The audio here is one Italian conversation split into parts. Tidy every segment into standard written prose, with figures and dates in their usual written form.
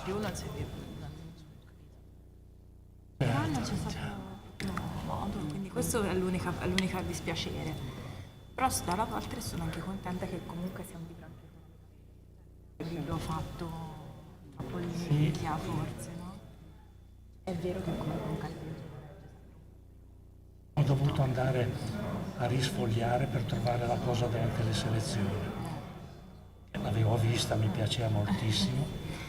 più non si è più. Però non c'è stato modo, quindi questo è l'unica dispiacere. Però dalla parte sono anche contenta che comunque sia un libro anche il libro fatto troppo nicchia, forse, no? È vero che comunque un carteggio Ho dovuto andare a risfogliare per trovare la cosa durante le selezioni. L'avevo vista, mi piaceva moltissimo.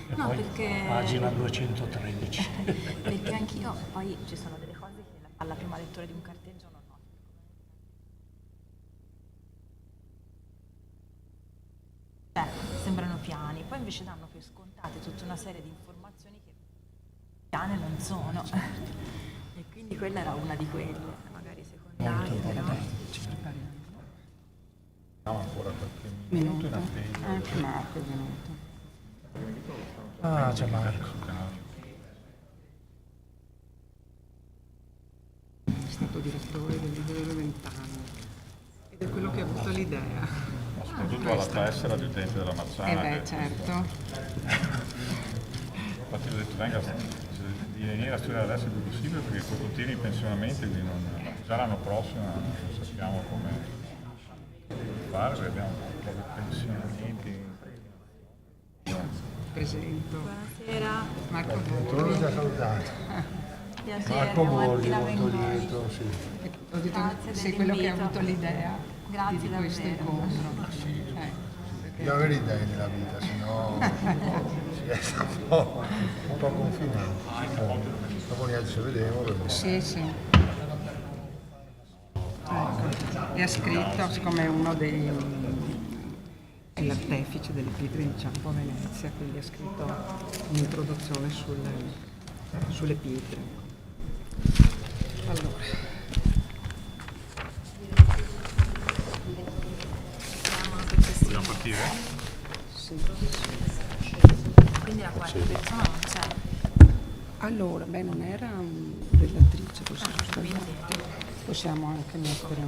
E no, poi perché... pagina 213. Perché anch'io, poi ci sono delle cose che alla prima lettura di un carteggio non ho. Sembrano piani, poi invece danno per scontate tutta una serie di informazioni che piane non sono. E quindi quella era una di quelle, magari secondarie, però... Ci prepariamo. No, ancora qualche minuto in attesa. Anche Marco è venuto. Ah, c'è Marco. È stato direttore del libro 20 anni ed è quello che ha avuto l'idea. Ma soprattutto alla tessera di utente della Marzana. Certo. Infatti ho detto venga di venire a studiare adesso il più possibile perché poi continui i pensionamenti, quindi già l'anno prossimo non sappiamo come fare, perché abbiamo proprio pensionamenti. Presento. Buonasera. Marco Tu Borghi. l'ho già salutato. Piacere, Marco Borghi, Martina molto Bengoli. lieto, sì. Ho detto Grazie sei quello che ha dell'invito. avuto l'idea Grazie di questo davvero. incontro. Bisogna avere idee nella vita, sennò si resta un po' confinati. Dopo niente ci vedremo. Perché... Sì. Ecco. E ha scritto, siccome è uno dei... è l'artefice delle pietre in inciampo a Venezia, quindi ha scritto un'introduzione sulle pietre. Allora. Vogliamo partire? Sì. Quindi la quarta persona non c'è. Allora, non era relatrice, possiamo anche mettere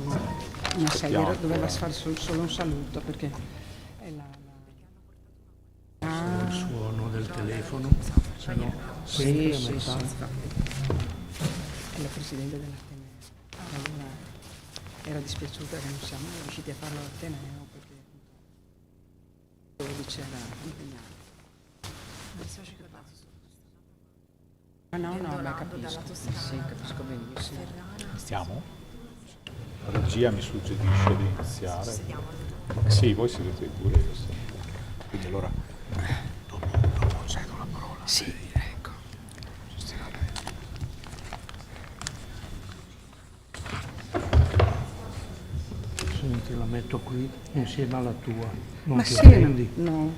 una sedia, doveva fare solo un saluto perché è Il suono del telefono, se no sì, sempre a sì, metà. è la presidente dell'Ateneo. Allora era dispiaciuta che non siamo riusciti a farlo all'Ateneo perché 12 era impegnato. Adesso ci ricordato solo. No, Perdonando ma capisco. dalla Toscana. Sì, capisco benissimo. Stiamo? La regia mi suggerisce di iniziare. Sediamo. Sì, voi siete pure. Quindi allora Dopo cedo la parola. Sì, ecco. Senti, la metto qui insieme alla tua. Non Ma ti sì, arrendi? no.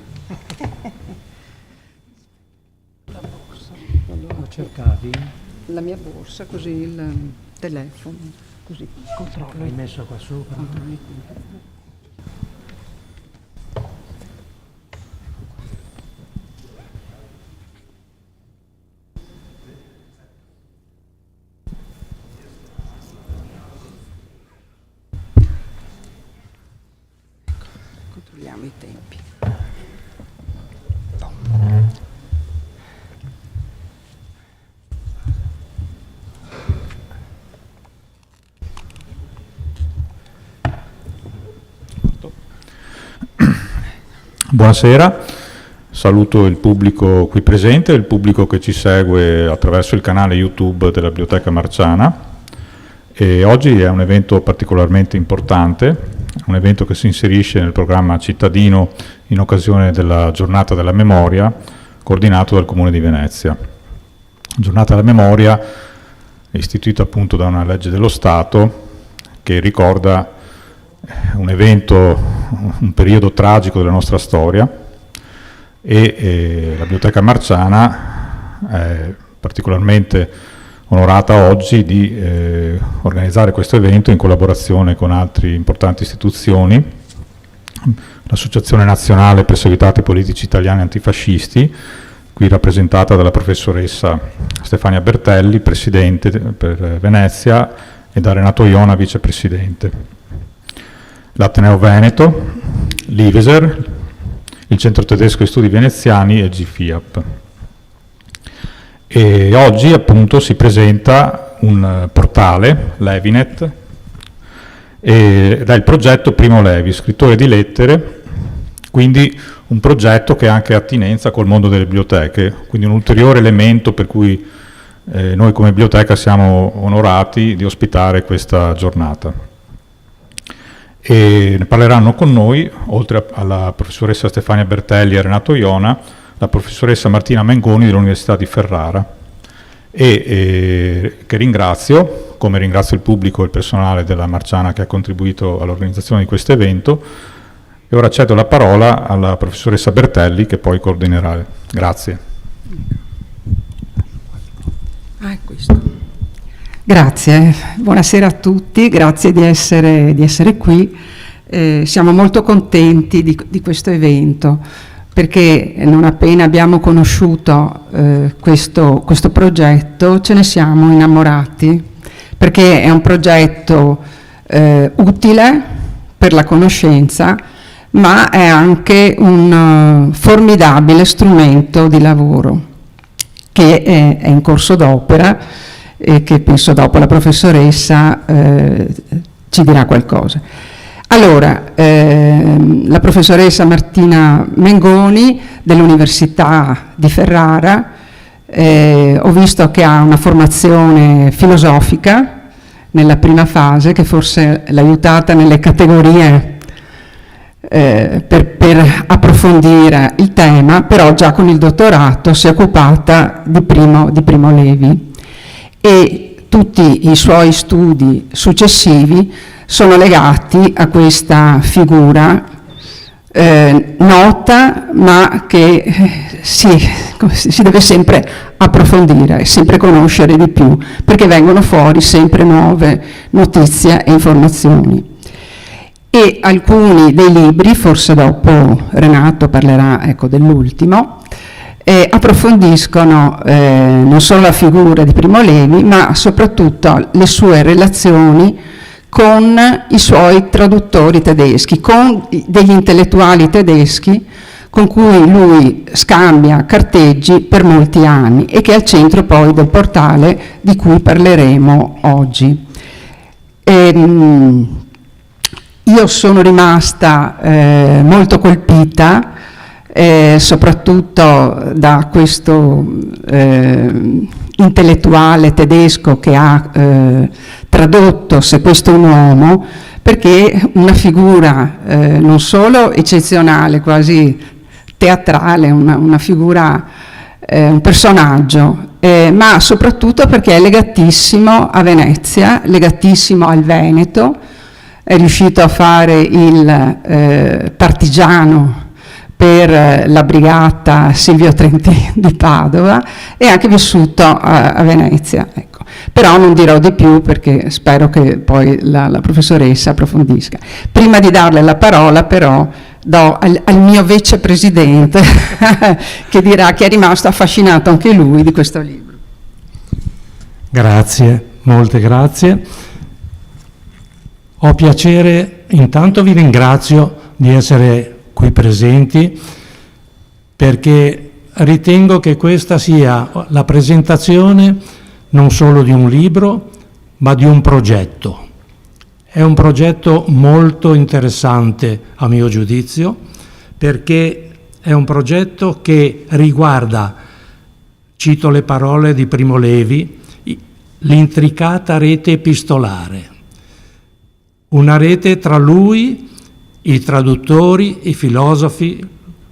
Lo cercavi? La mia borsa, così il telefono, così controllo. L'hai messo qua sopra? Controlliamo i tempi. Buonasera, saluto il pubblico qui presente e il pubblico che ci segue attraverso il canale YouTube della Biblioteca Marciana. E oggi è un evento particolarmente importante, un evento che si inserisce nel programma cittadino in occasione della Giornata della Memoria, coordinato dal Comune di Venezia. Giornata della Memoria è istituita appunto da una legge dello Stato che ricorda un evento, un periodo tragico della nostra storia e la Biblioteca Marciana è particolarmente onorata oggi di organizzare questo evento in collaborazione con altre importanti istituzioni, l'Associazione Nazionale Perseguitati Politici Italiani Antifascisti, qui rappresentata dalla professoressa Stefania Bertelli, Presidente per Venezia, e da Renato Iona, Vicepresidente. L'Ateneo Veneto, l'Iveser, il Centro Tedesco di Studi Veneziani e il GFIAP. E oggi appunto si presenta un portale, Levinet, ed è il progetto Primo Levi, scrittore di lettere, quindi un progetto che ha anche attinenza col mondo delle biblioteche, quindi un ulteriore elemento per cui noi come biblioteca siamo onorati di ospitare questa giornata. E ne parleranno con noi, oltre alla professoressa Stefania Bertelli e Renato Iona, la professoressa Martina Mengoni dell'Università di Ferrara, che ringrazio, come ringrazio il pubblico e il personale della Marciana che ha contribuito all'organizzazione di questo evento. E ora cedo la parola alla professoressa Bertelli, che poi coordinerà. Grazie. È questo. Grazie, buonasera a tutti, grazie di essere qui. Siamo molto contenti di questo evento, perché non appena abbiamo conosciuto questo progetto ce ne siamo innamorati, perché è un progetto utile per la conoscenza, ma è anche un formidabile strumento di lavoro che è in corso d'opera e che penso dopo la professoressa ci dirà qualcosa. Allora, la professoressa Martina Mengoni dell'Università di Ferrara, ho visto che ha una formazione filosofica nella prima fase, che forse l'ha aiutata nelle categorie per approfondire il tema, però già con il dottorato si è occupata di Primo Levi, e tutti i suoi studi successivi sono legati a questa figura nota, ma che si deve sempre approfondire, sempre conoscere di più, perché vengono fuori sempre nuove notizie e informazioni. E alcuni dei libri, forse dopo Renato parlerà dell'ultimo, approfondiscono non solo la figura di Primo Levi, ma soprattutto le sue relazioni con i suoi traduttori tedeschi, con degli intellettuali tedeschi con cui lui scambia carteggi per molti anni, e che è al centro poi del portale di cui parleremo oggi. Io sono rimasta molto colpita soprattutto da questo intellettuale tedesco che ha tradotto Se questo è un uomo, perché è una figura non solo eccezionale, quasi teatrale, una figura, un personaggio, ma soprattutto perché è legatissimo a Venezia, legatissimo al Veneto, è riuscito a fare il partigiano per la brigata Silvio Trentini di Padova, e anche vissuto a Venezia. Ecco. Però non dirò di più, perché spero che poi la professoressa approfondisca. Prima di darle la parola però do al mio vicepresidente che dirà che è rimasto affascinato anche lui di questo libro. Grazie, molte grazie. Ho piacere, intanto vi ringrazio di essere qui presenti, perché ritengo che questa sia la presentazione non solo di un libro, ma di un progetto. È un progetto molto interessante a mio giudizio, perché è un progetto che riguarda, cito le parole di Primo Levi, l'intricata rete epistolare. Una rete tra lui, i traduttori, i filosofi,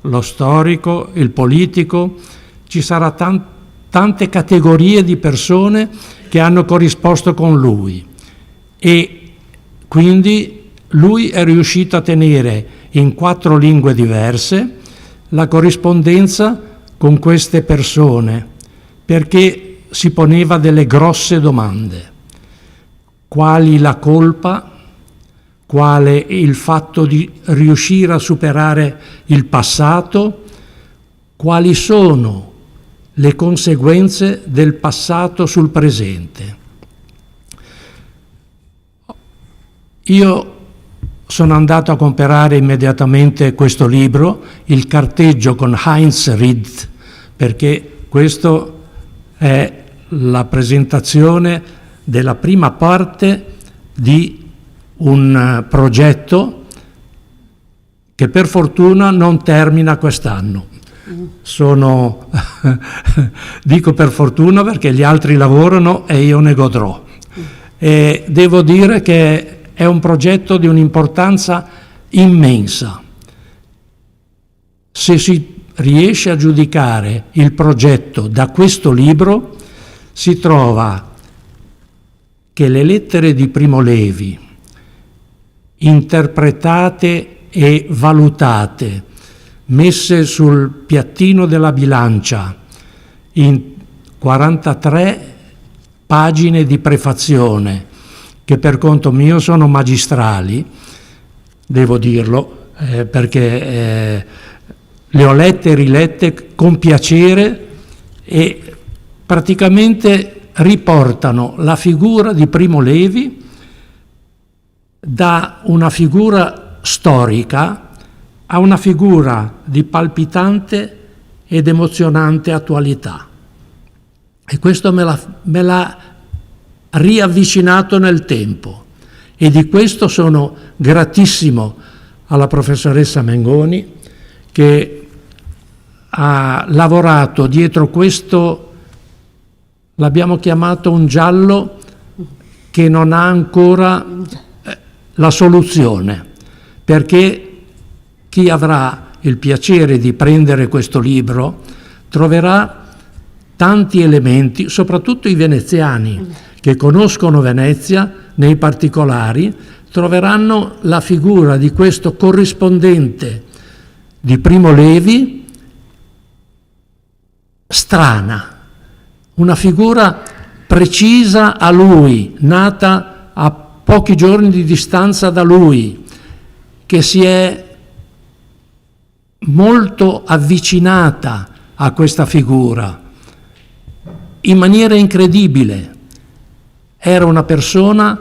lo storico, il politico. Ci sarà tante categorie di persone che hanno corrisposto con lui, e quindi lui è riuscito a tenere in 4 lingue diverse la corrispondenza con queste persone, perché si poneva delle grosse domande: quali la colpa, quale il fatto di riuscire a superare il passato, quali sono le conseguenze del passato sul presente. Io sono andato a comprare immediatamente questo libro, il carteggio con Heinz Ried, perché questo è la presentazione della prima parte di un progetto che per fortuna non termina quest'anno. Dico per fortuna perché gli altri lavorano e io ne godrò. E devo dire che è un progetto di un'importanza immensa. Se si riesce a giudicare il progetto da questo libro, si trova che le lettere di Primo Levi, interpretate e valutate, messe sul piattino della bilancia in 43 pagine di prefazione, che per conto mio sono magistrali, devo dirlo, perché le ho lette e rilette con piacere e praticamente riportano la figura di Primo Levi da una figura storica a una figura di palpitante ed emozionante attualità. E questo me l'ha riavvicinato nel tempo, e di questo sono gratissimo alla professoressa Mengoni, che ha lavorato dietro questo, l'abbiamo chiamato un giallo che non ha ancora la soluzione, perché chi avrà il piacere di prendere questo libro troverà tanti elementi, soprattutto i veneziani che conoscono Venezia nei particolari, troveranno la figura di questo corrispondente di Primo Levi strana, una figura precisa a lui, nata a pochi giorni di distanza da lui, che si è molto avvicinata a questa figura in maniera incredibile. Era una persona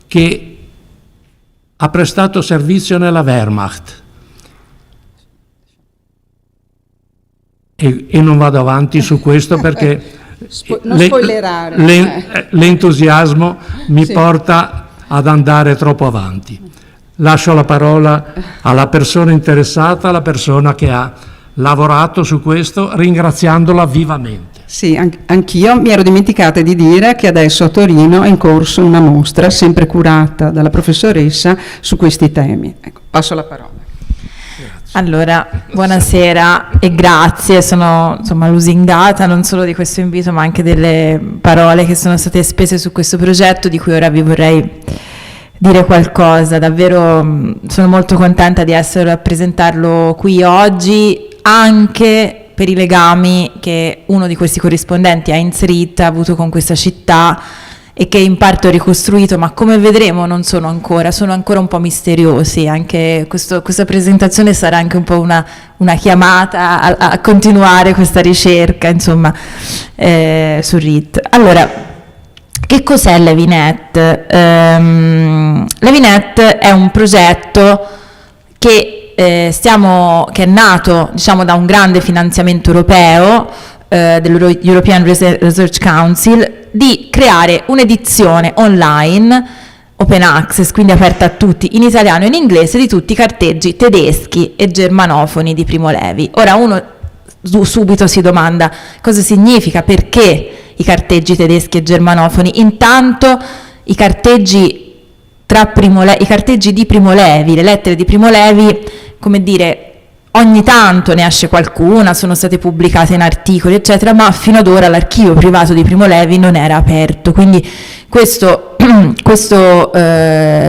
che ha prestato servizio nella Wehrmacht e non vado avanti su questo perché non spoilerare. L'entusiasmo mi porta ad andare troppo avanti. Lascio la parola alla persona interessata, alla persona che ha lavorato su questo, ringraziandola vivamente. Sì, anch'io mi ero dimenticata di dire che adesso a Torino è in corso una mostra, sempre curata dalla professoressa, su questi temi. Ecco, passo la parola. Allora, buonasera e grazie, sono insomma lusingata non solo di questo invito ma anche delle parole che sono state spese su questo progetto, di cui ora vi vorrei dire qualcosa. Davvero sono molto contenta di essere a presentarlo qui oggi, anche per i legami che uno di questi corrispondenti ha inserito, ha avuto con questa città e che in parte ho ricostruito, ma come vedremo non sono ancora un po' misteriosi. Anche questa presentazione sarà anche un po' una chiamata a continuare questa ricerca, insomma, su RIT. Allora, che cos'è Levinet? Levinet è un progetto che è nato, diciamo, da un grande finanziamento europeo dell'European Research Council, di creare un'edizione online open access, quindi aperta a tutti, in italiano e in inglese, di tutti i carteggi tedeschi e germanofoni di Primo Levi. Ora uno subito si domanda cosa significa, perché i carteggi tedeschi e germanofoni. Intanto i carteggi di Primo Levi, le lettere di Primo Levi, come dire, ogni tanto ne esce qualcuna, sono state pubblicate in articoli eccetera, ma fino ad ora l'archivio privato di Primo Levi non era aperto, quindi questo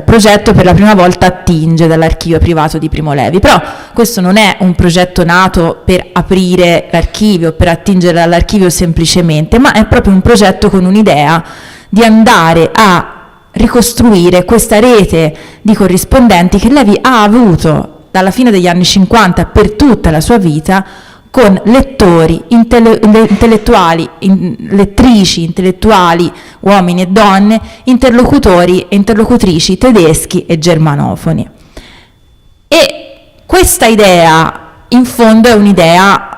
progetto per la prima volta attinge dall'archivio privato di Primo Levi. Però questo non è un progetto nato per aprire l'archivio, per attingere dall'archivio semplicemente, ma è proprio un progetto con un'idea di andare a ricostruire questa rete di corrispondenti che Levi ha avuto dalla fine degli anni 50 per tutta la sua vita, con lettori, intellettuali, lettrici, intellettuali, uomini e donne, interlocutori e interlocutrici tedeschi e germanofoni. E questa idea, in fondo, è un'idea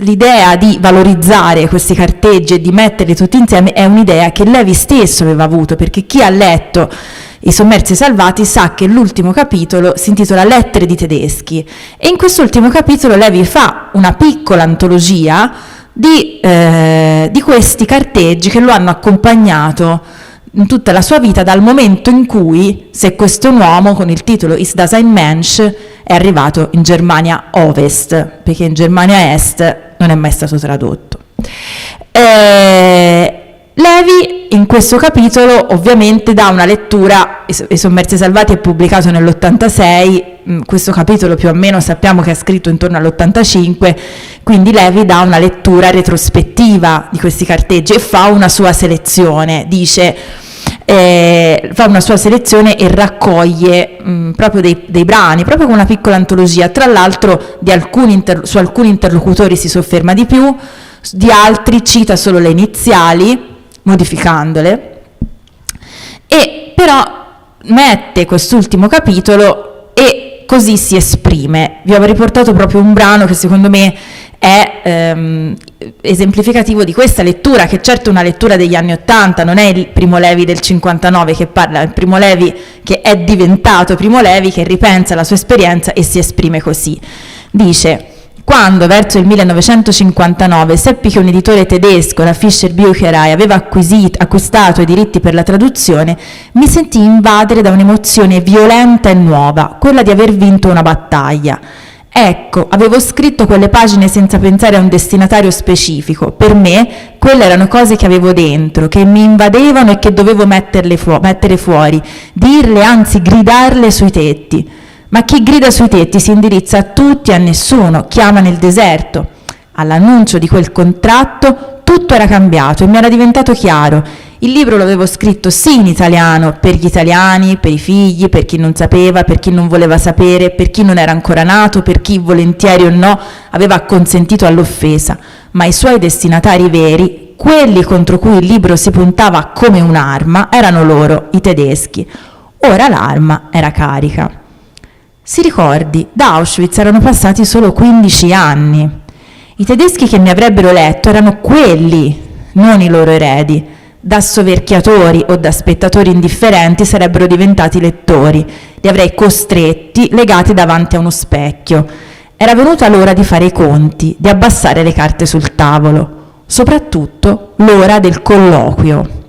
l'idea di valorizzare questi carteggi e di metterli tutti insieme è un'idea che Levi stesso aveva avuto, perché chi ha letto I Sommersi Salvati sa che l'ultimo capitolo si intitola Lettere di tedeschi, e in quest'ultimo capitolo Levi fa una piccola antologia di questi carteggi che lo hanno accompagnato in tutta la sua vita, dal momento in cui, se questo uomo, con il titolo Ist das ein Mensch, è arrivato in Germania Ovest, perché in Germania Est non è mai stato tradotto. Levi in questo capitolo ovviamente dà una lettura, I Sommersi Salvati è pubblicato nell'86, questo capitolo più o meno sappiamo che è scritto intorno all'85, quindi Levi dà una lettura retrospettiva di questi carteggi e fa una sua selezione, fa una sua selezione e raccoglie proprio dei brani, proprio con una piccola antologia. Tra l'altro su alcuni interlocutori si sofferma di più, di altri cita solo le iniziali, modificandole, e però mette quest'ultimo capitolo e così si esprime. Vi ho riportato proprio un brano che secondo me è esemplificativo di questa lettura, che certo è una lettura degli anni '80, non è il Primo Levi del 59 che parla, è il Primo Levi che è diventato Primo Levi, che ripensa alla sua esperienza e si esprime così. Dice: quando verso il 1959 seppi che un editore tedesco, la Fischer Bücherei, aveva acquistato i diritti per la traduzione, mi sentii invadere da un'emozione violenta e nuova, quella di aver vinto una battaglia. Ecco, avevo scritto quelle pagine senza pensare a un destinatario specifico. Per me, quelle erano cose che avevo dentro, che mi invadevano e che dovevo mettere fuori, dirle, anzi gridarle sui tetti. Ma chi grida sui tetti si indirizza a tutti e a nessuno, chiama nel deserto. All'annuncio di quel contratto tutto era cambiato e mi era diventato chiaro. Il libro lo avevo scritto sì in italiano, per gli italiani, per i figli, per chi non sapeva, per chi non voleva sapere, per chi non era ancora nato, per chi volentieri o no aveva acconsentito all'offesa, ma i suoi destinatari veri, quelli contro cui il libro si puntava come un'arma, erano loro, i tedeschi. Ora l'arma era carica. Si ricordi, da Auschwitz erano passati solo 15 anni. I tedeschi che mi avrebbero letto erano quelli, non i loro eredi. Da soverchiatori o da spettatori indifferenti sarebbero diventati lettori. Li avrei costretti, legati davanti a uno specchio. Era venuta l'ora di fare i conti, di abbassare le carte sul tavolo. Soprattutto l'ora del colloquio.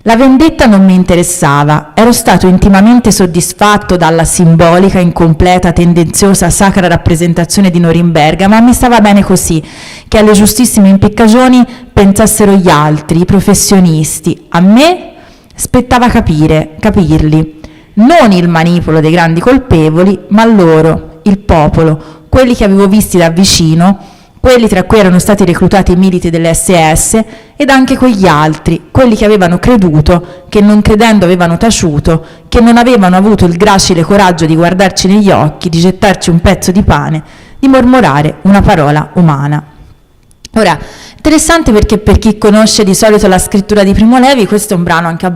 La vendetta non mi interessava, ero stato intimamente soddisfatto dalla simbolica, incompleta, tendenziosa, sacra rappresentazione di Norimberga, ma mi stava bene così, che alle giustissime impiccagioni pensassero gli altri, i professionisti. A me spettava capirli, non il manipolo dei grandi colpevoli, ma loro, il popolo, quelli che avevo visti da vicino, quelli tra cui erano stati reclutati i militi delle SS, ed anche quegli altri, quelli che avevano creduto, che non credendo avevano taciuto, che non avevano avuto il gracile coraggio di guardarci negli occhi, di gettarci un pezzo di pane, di mormorare una parola umana. Ora, interessante perché per chi conosce di solito la scrittura di Primo Levi, questo è un brano anche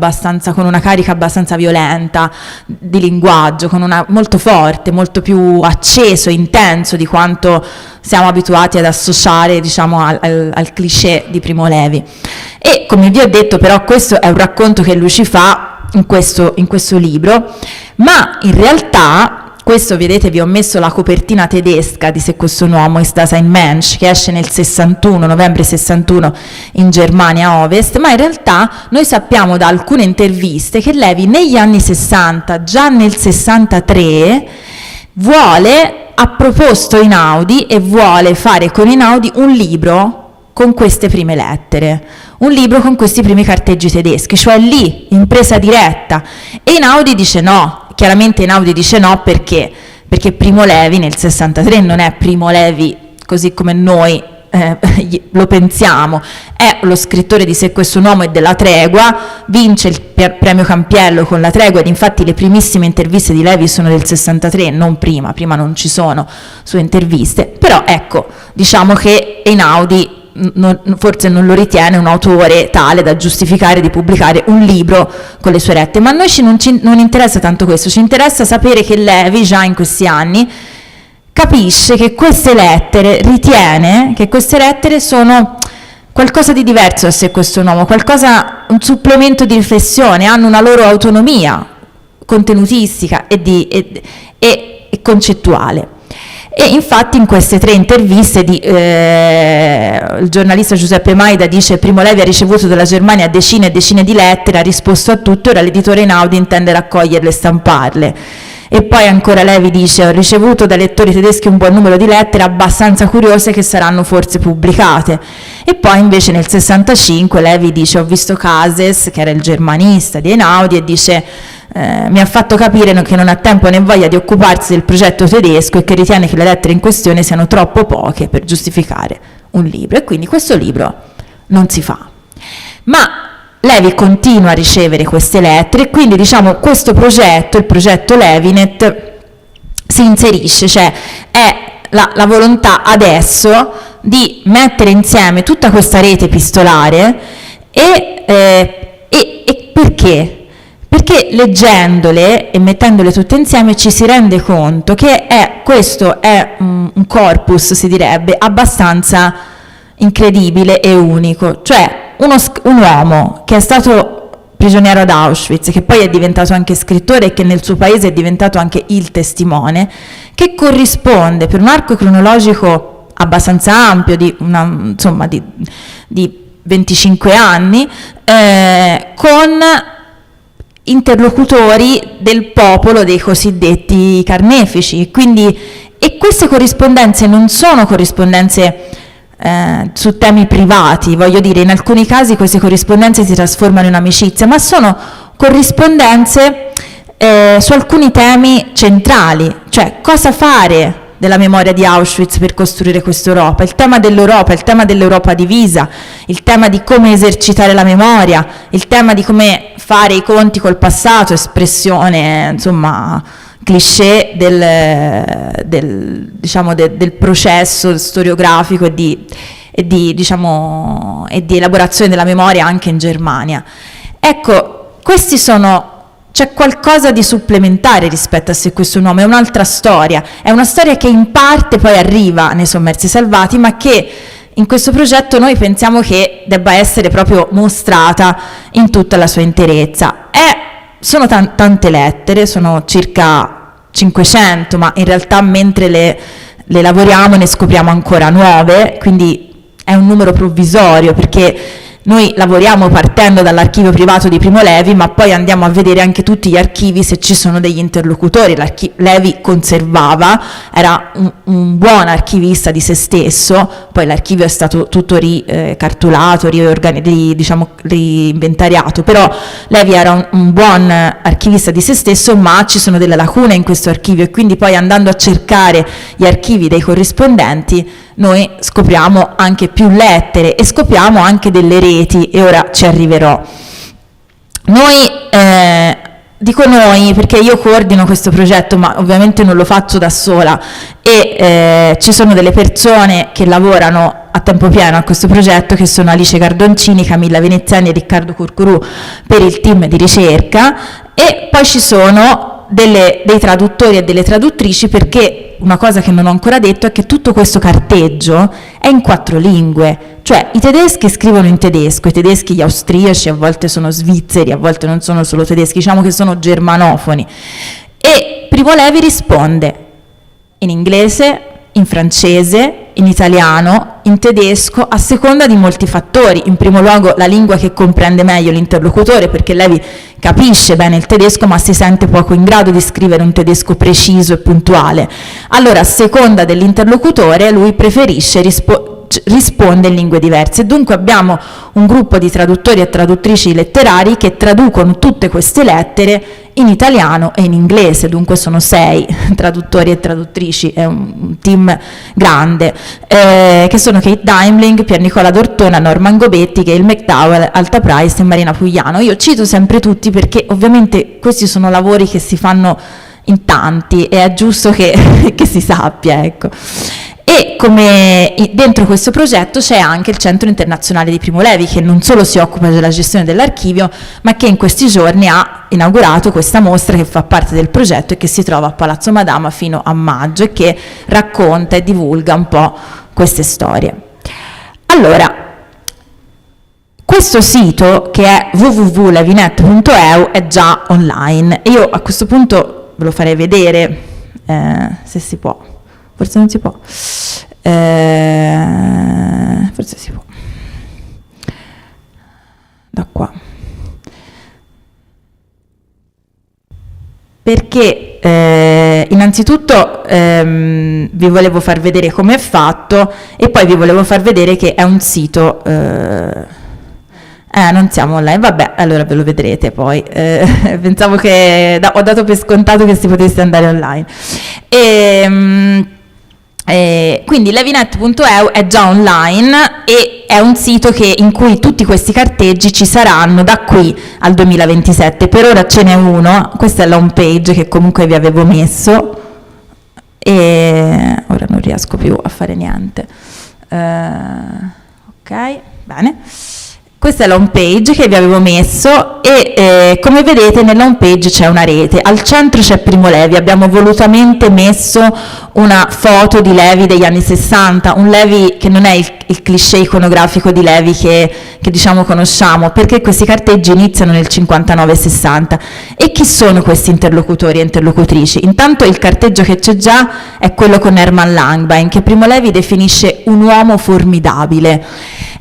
con una carica abbastanza violenta di linguaggio, molto forte, molto più acceso, intenso di quanto siamo abituati ad associare, diciamo, al cliché di Primo Levi. E come vi ho detto, però, questo è un racconto che lui ci fa in questo libro, ma in realtà questo, vedete, vi ho messo la copertina tedesca di Se questo uomo ist das ein Mensch, che esce nel 61, novembre 61, in Germania Ovest, ma in realtà noi sappiamo da alcune interviste che Levi negli anni 60, già nel 63, ha proposto Einaudi e vuole fare con Einaudi un libro con queste prime lettere, un libro con questi primi carteggi tedeschi, cioè lì, in presa diretta. E Einaudi dice no. Chiaramente Einaudi dice no perché Primo Levi nel 63 non è Primo Levi così come noi lo pensiamo, è lo scrittore di Se questo uomo e della Tregua, vince il premio Campiello con la Tregua, ed infatti le primissime interviste di Levi sono del 63, non prima non ci sono sue interviste, però ecco, diciamo che Einaudi forse non lo ritiene un autore tale da giustificare di pubblicare un libro con le sue rette, ma a noi non interessa tanto questo, ci interessa sapere che Levi già in questi anni capisce che queste lettere, ritiene che queste lettere sono qualcosa di diverso da sé questo uomo, un supplemento di riflessione, hanno una loro autonomia contenutistica e concettuale. E infatti in queste 3 interviste il giornalista Giuseppe Maida dice: Primo Levi ha ricevuto dalla Germania decine e decine di lettere, ha risposto a tutto, ora l'editore Einaudi intende raccoglierle e stamparle. E poi ancora Levi dice: ho ricevuto dai lettori tedeschi un buon numero di lettere abbastanza curiose che saranno forse pubblicate. E poi invece nel 65 Levi dice: ho visto Cases, che era il germanista di Einaudi, e dice: mi ha fatto capire che non ha tempo né voglia di occuparsi del progetto tedesco e che ritiene che le lettere in questione siano troppo poche per giustificare un libro, e quindi questo libro non si fa. Ma Levi continua a ricevere queste lettere e quindi diciamo questo progetto, il progetto Levinet, si inserisce, cioè è la volontà adesso di mettere insieme tutta questa rete epistolare e perché? Perché leggendole e mettendole tutte insieme ci si rende conto che questo è un corpus, si direbbe, abbastanza incredibile e unico, cioè un uomo che è stato prigioniero ad Auschwitz, che poi è diventato anche scrittore e che nel suo paese è diventato anche il testimone, che corrisponde per un arco cronologico abbastanza ampio di 25 anni con interlocutori del popolo dei cosiddetti carnefici, e queste corrispondenze non sono corrispondenze su temi privati, voglio dire, in alcuni casi queste corrispondenze si trasformano in amicizia, ma sono corrispondenze su alcuni temi centrali, cioè cosa fare della memoria di Auschwitz per costruire quest'Europa, il tema dell'Europa divisa, il tema di come esercitare la memoria, il tema di come fare i conti col passato, espressione insomma cliché del processo storiografico e di elaborazione della memoria anche in Germania. Ecco, c'è qualcosa di supplementare rispetto a Se questo nome, è un'altra storia, è una storia che in parte poi arriva nei Sommersi Salvati, ma che in questo progetto noi pensiamo che debba essere proprio mostrata in tutta la sua interezza. Sono tante lettere, sono circa 500, ma in realtà mentre le lavoriamo ne scopriamo ancora 9, quindi è un numero provvisorio, perché noi lavoriamo partendo dall'archivio privato di Primo Levi, ma poi andiamo a vedere anche tutti gli archivi se ci sono degli interlocutori. Levi conservava, era un buon archivista di se stesso, poi l'archivio è stato tutto ricartolato, reinventariato, però Levi era un buon archivista di se stesso, ma ci sono delle lacune in questo archivio, e quindi poi andando a cercare gli archivi dei corrispondenti noi scopriamo anche più lettere e scopriamo anche delle reti, e ora ci arriverò. Dico noi perché io coordino questo progetto, ma ovviamente non lo faccio da sola, e ci sono delle persone che lavorano a tempo pieno a questo progetto, che sono Alice Cardoncini, Camilla Veneziani e Riccardo Curcurù per il team di ricerca, e poi ci sono dei traduttori e delle traduttrici, perché una cosa che non ho ancora detto è che tutto questo carteggio è in 4 lingue, cioè i tedeschi scrivono in tedesco, i tedeschi, gli austriaci a volte sono svizzeri, a volte non sono solo tedeschi, diciamo che sono germanofoni, e Primo Levi risponde in inglese, in francese, in italiano, in tedesco, a seconda di molti fattori. In primo luogo la lingua che comprende meglio l'interlocutore, perché Levi capisce bene il tedesco ma si sente poco in grado di scrivere un tedesco preciso e puntuale. Allora, a seconda dell'interlocutore, lui preferisce risponde in lingue diverse. Dunque abbiamo un gruppo di traduttori e traduttrici letterari che traducono tutte queste lettere in italiano e in inglese, dunque sono 6 traduttori e traduttrici, è un team grande, che sono Kate Daimling, Pier Nicola D'Ortona, Norman Gobetti, Gail McDowell, Alta Price e Marina Pugliano. Io cito sempre tutti perché ovviamente questi sono lavori che si fanno in tanti e è giusto che si sappia, ecco. E come dentro questo progetto c'è anche il Centro Internazionale di Primo Levi, che non solo si occupa della gestione dell'archivio, ma che in questi giorni ha inaugurato questa mostra che fa parte del progetto e che si trova a Palazzo Madama fino a maggio e che racconta e divulga un po' queste storie. Allora, questo sito, che è www.levinet.eu, è già online e io a questo punto ve lo farei vedere, se si può. Forse non si può. Forse si può. Da qua. Perché innanzitutto vi volevo far vedere come è fatto e poi vi volevo far vedere che è un sito... non siamo online, vabbè, allora ve lo vedrete poi. Pensavo che ho dato per scontato che si potesse andare online. Quindi levinet.eu è già online e è un sito in cui tutti questi carteggi ci saranno da qui al 2027. Per ora ce n'è uno, questa è la home page che comunque vi avevo messo e ora non riesco più a fare niente. Ok, bene. Questa è la home page che vi avevo messo e come vedete nella home page c'è una rete. Al centro c'è Primo Levi, abbiamo volutamente messo una foto di Levi degli anni 60, un Levi che non è il cliché iconografico di Levi che diciamo conosciamo, perché questi carteggi iniziano nel 59-60. E chi sono questi interlocutori e interlocutrici? Intanto il carteggio che c'è già è quello con Hermann Langbein, che Primo Levi definisce un uomo formidabile.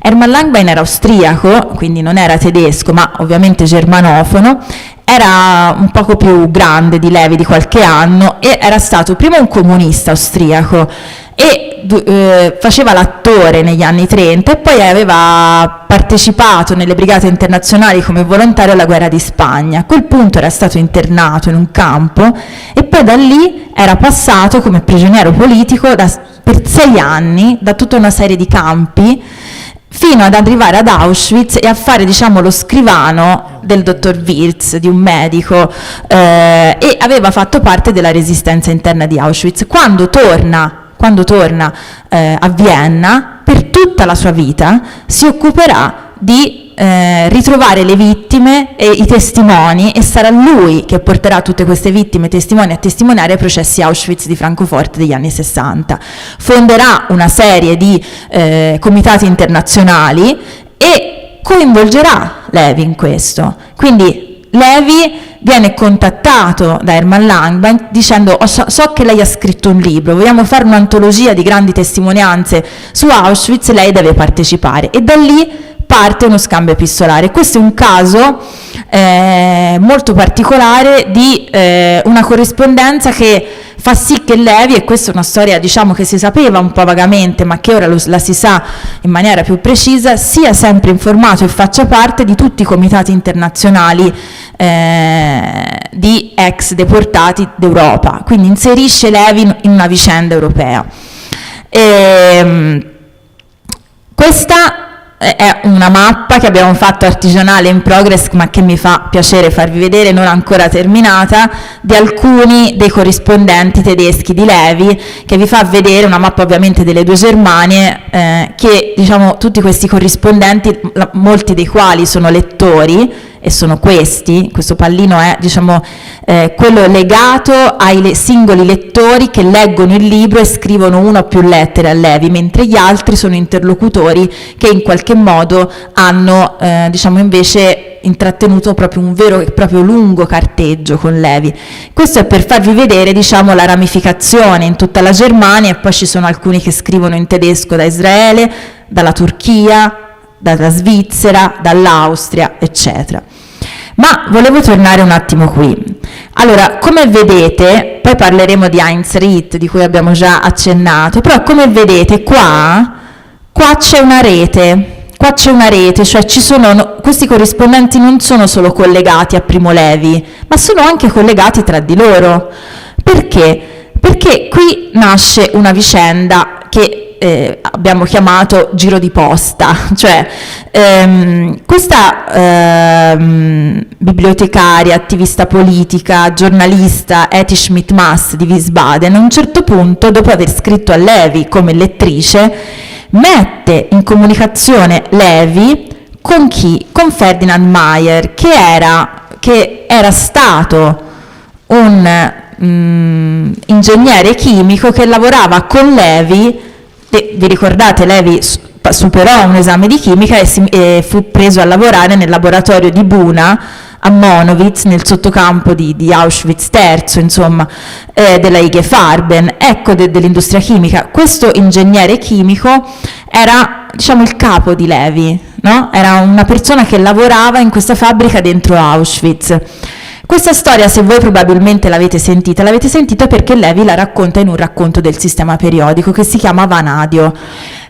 Hermann Langbein era austriaco, quindi non era tedesco, ma ovviamente germanofono, era un poco più grande di Levi di qualche anno e era stato prima un comunista austriaco e faceva l'attore negli anni 30 e poi aveva partecipato nelle brigate internazionali come volontario alla guerra di Spagna. A quel punto era stato internato in un campo e poi da lì era passato come prigioniero politico per 6 anni da tutta una serie di campi fino ad arrivare ad Auschwitz e a fare, diciamo, lo scrivano del dottor Wirtz, di un medico, e aveva fatto parte della resistenza interna di Auschwitz. Quando torna a Vienna, per tutta la sua vita si occuperà di ritrovare le vittime e i testimoni e sarà lui che porterà tutte queste vittime e testimoni a testimoniare ai processi Auschwitz di Francoforte degli anni 60. Fonderà una serie di comitati internazionali e coinvolgerà Levi in questo. Quindi Levi viene contattato da Hermann Langbein dicendo so che lei ha scritto un libro, vogliamo fare un'antologia di grandi testimonianze su Auschwitz, lei deve partecipare, e da lì parte uno scambio epistolare. Questo è un caso molto particolare di una corrispondenza che fa sì che Levi, e questa è una storia diciamo che si sapeva un po' vagamente ma che ora la si sa in maniera più precisa, sia sempre informato e faccia parte di tutti i comitati internazionali di ex deportati d'Europa, quindi inserisce Levi in una vicenda europea. Questa è una mappa che abbiamo fatto artigianale in progress, ma che mi fa piacere farvi vedere, non ancora terminata, di alcuni dei corrispondenti tedeschi di Levi, che vi fa vedere una mappa ovviamente delle due Germanie, che diciamo tutti questi corrispondenti, molti dei quali sono lettori, e sono questo pallino è diciamo quello legato ai singoli lettori che leggono il libro e scrivono una o più lettere a Levi, mentre gli altri sono interlocutori che in qualche modo hanno diciamo invece intrattenuto proprio un vero e proprio lungo carteggio con Levi. Questo è per farvi vedere diciamo la ramificazione in tutta la Germania, e poi ci sono alcuni che scrivono in tedesco da Israele, dalla Turchia, dalla Svizzera, dall'Austria, eccetera. Ma volevo tornare un attimo qui. Allora, come vedete, poi parleremo di Heinz Ritt, di cui abbiamo già accennato, però come vedete qua c'è una rete, cioè questi corrispondenti non sono solo collegati a Primo Levi, ma sono anche collegati tra di loro. Perché? Perché qui nasce una vicenda che abbiamo chiamato giro di posta, cioè questa bibliotecaria, attivista politica, giornalista Etty Schmidt-Maas di Wiesbaden, a un certo punto, dopo aver scritto a Levi come lettrice, mette in comunicazione Levi con chi? Con Ferdinand Mayer, che era stato un ingegnere chimico che lavorava con Levi. Vi ricordate, Levi superò un esame di chimica e fu preso a lavorare nel laboratorio di Buna a Monowitz, nel sottocampo di Auschwitz III, insomma, della IG Farben, ecco, dell'industria chimica. Questo ingegnere chimico era, diciamo, il capo di Levi, no? Era una persona che lavorava in questa fabbrica dentro Auschwitz. Questa storia, se voi probabilmente l'avete sentita perché Levi la racconta in un racconto del sistema periodico che si chiama Vanadio.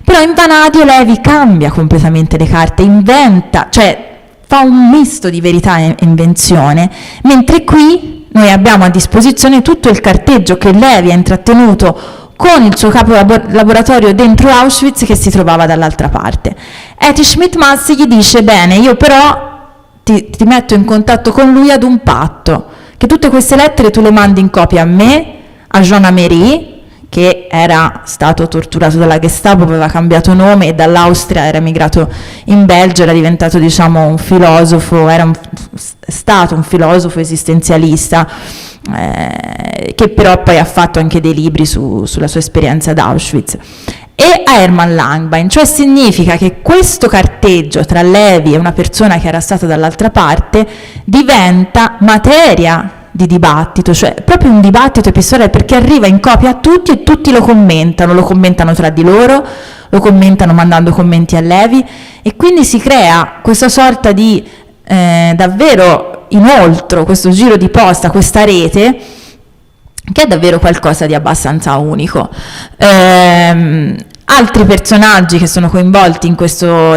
Però in Vanadio Levi cambia completamente le carte, inventa, cioè fa un misto di verità e invenzione, mentre qui noi abbiamo a disposizione tutto il carteggio che Levi ha intrattenuto con il suo capo laboratorio dentro Auschwitz che si trovava dall'altra parte. Etty Schmidt-Maas gli dice: bene, io però ti metto in contatto con lui ad un patto, che tutte queste lettere tu le mandi in copia a me, a Jean Amery, che era stato torturato dalla Gestapo, aveva cambiato nome e dall'Austria era emigrato in Belgio, era diventato, diciamo, un filosofo, stato un filosofo esistenzialista, che però poi ha fatto anche dei libri sulla sua esperienza ad Auschwitz. E a Hermann Langbein, cioè significa che questo carteggio tra Levi e una persona che era stata dall'altra parte diventa materia di dibattito, cioè proprio un dibattito epistolare, perché arriva in copia a tutti e tutti lo commentano tra di loro, lo commentano mandando commenti a Levi, e quindi si crea questa sorta di davvero inoltre, questo giro di posta, questa rete, che è davvero qualcosa di abbastanza unico. Altri personaggi che sono coinvolti in questa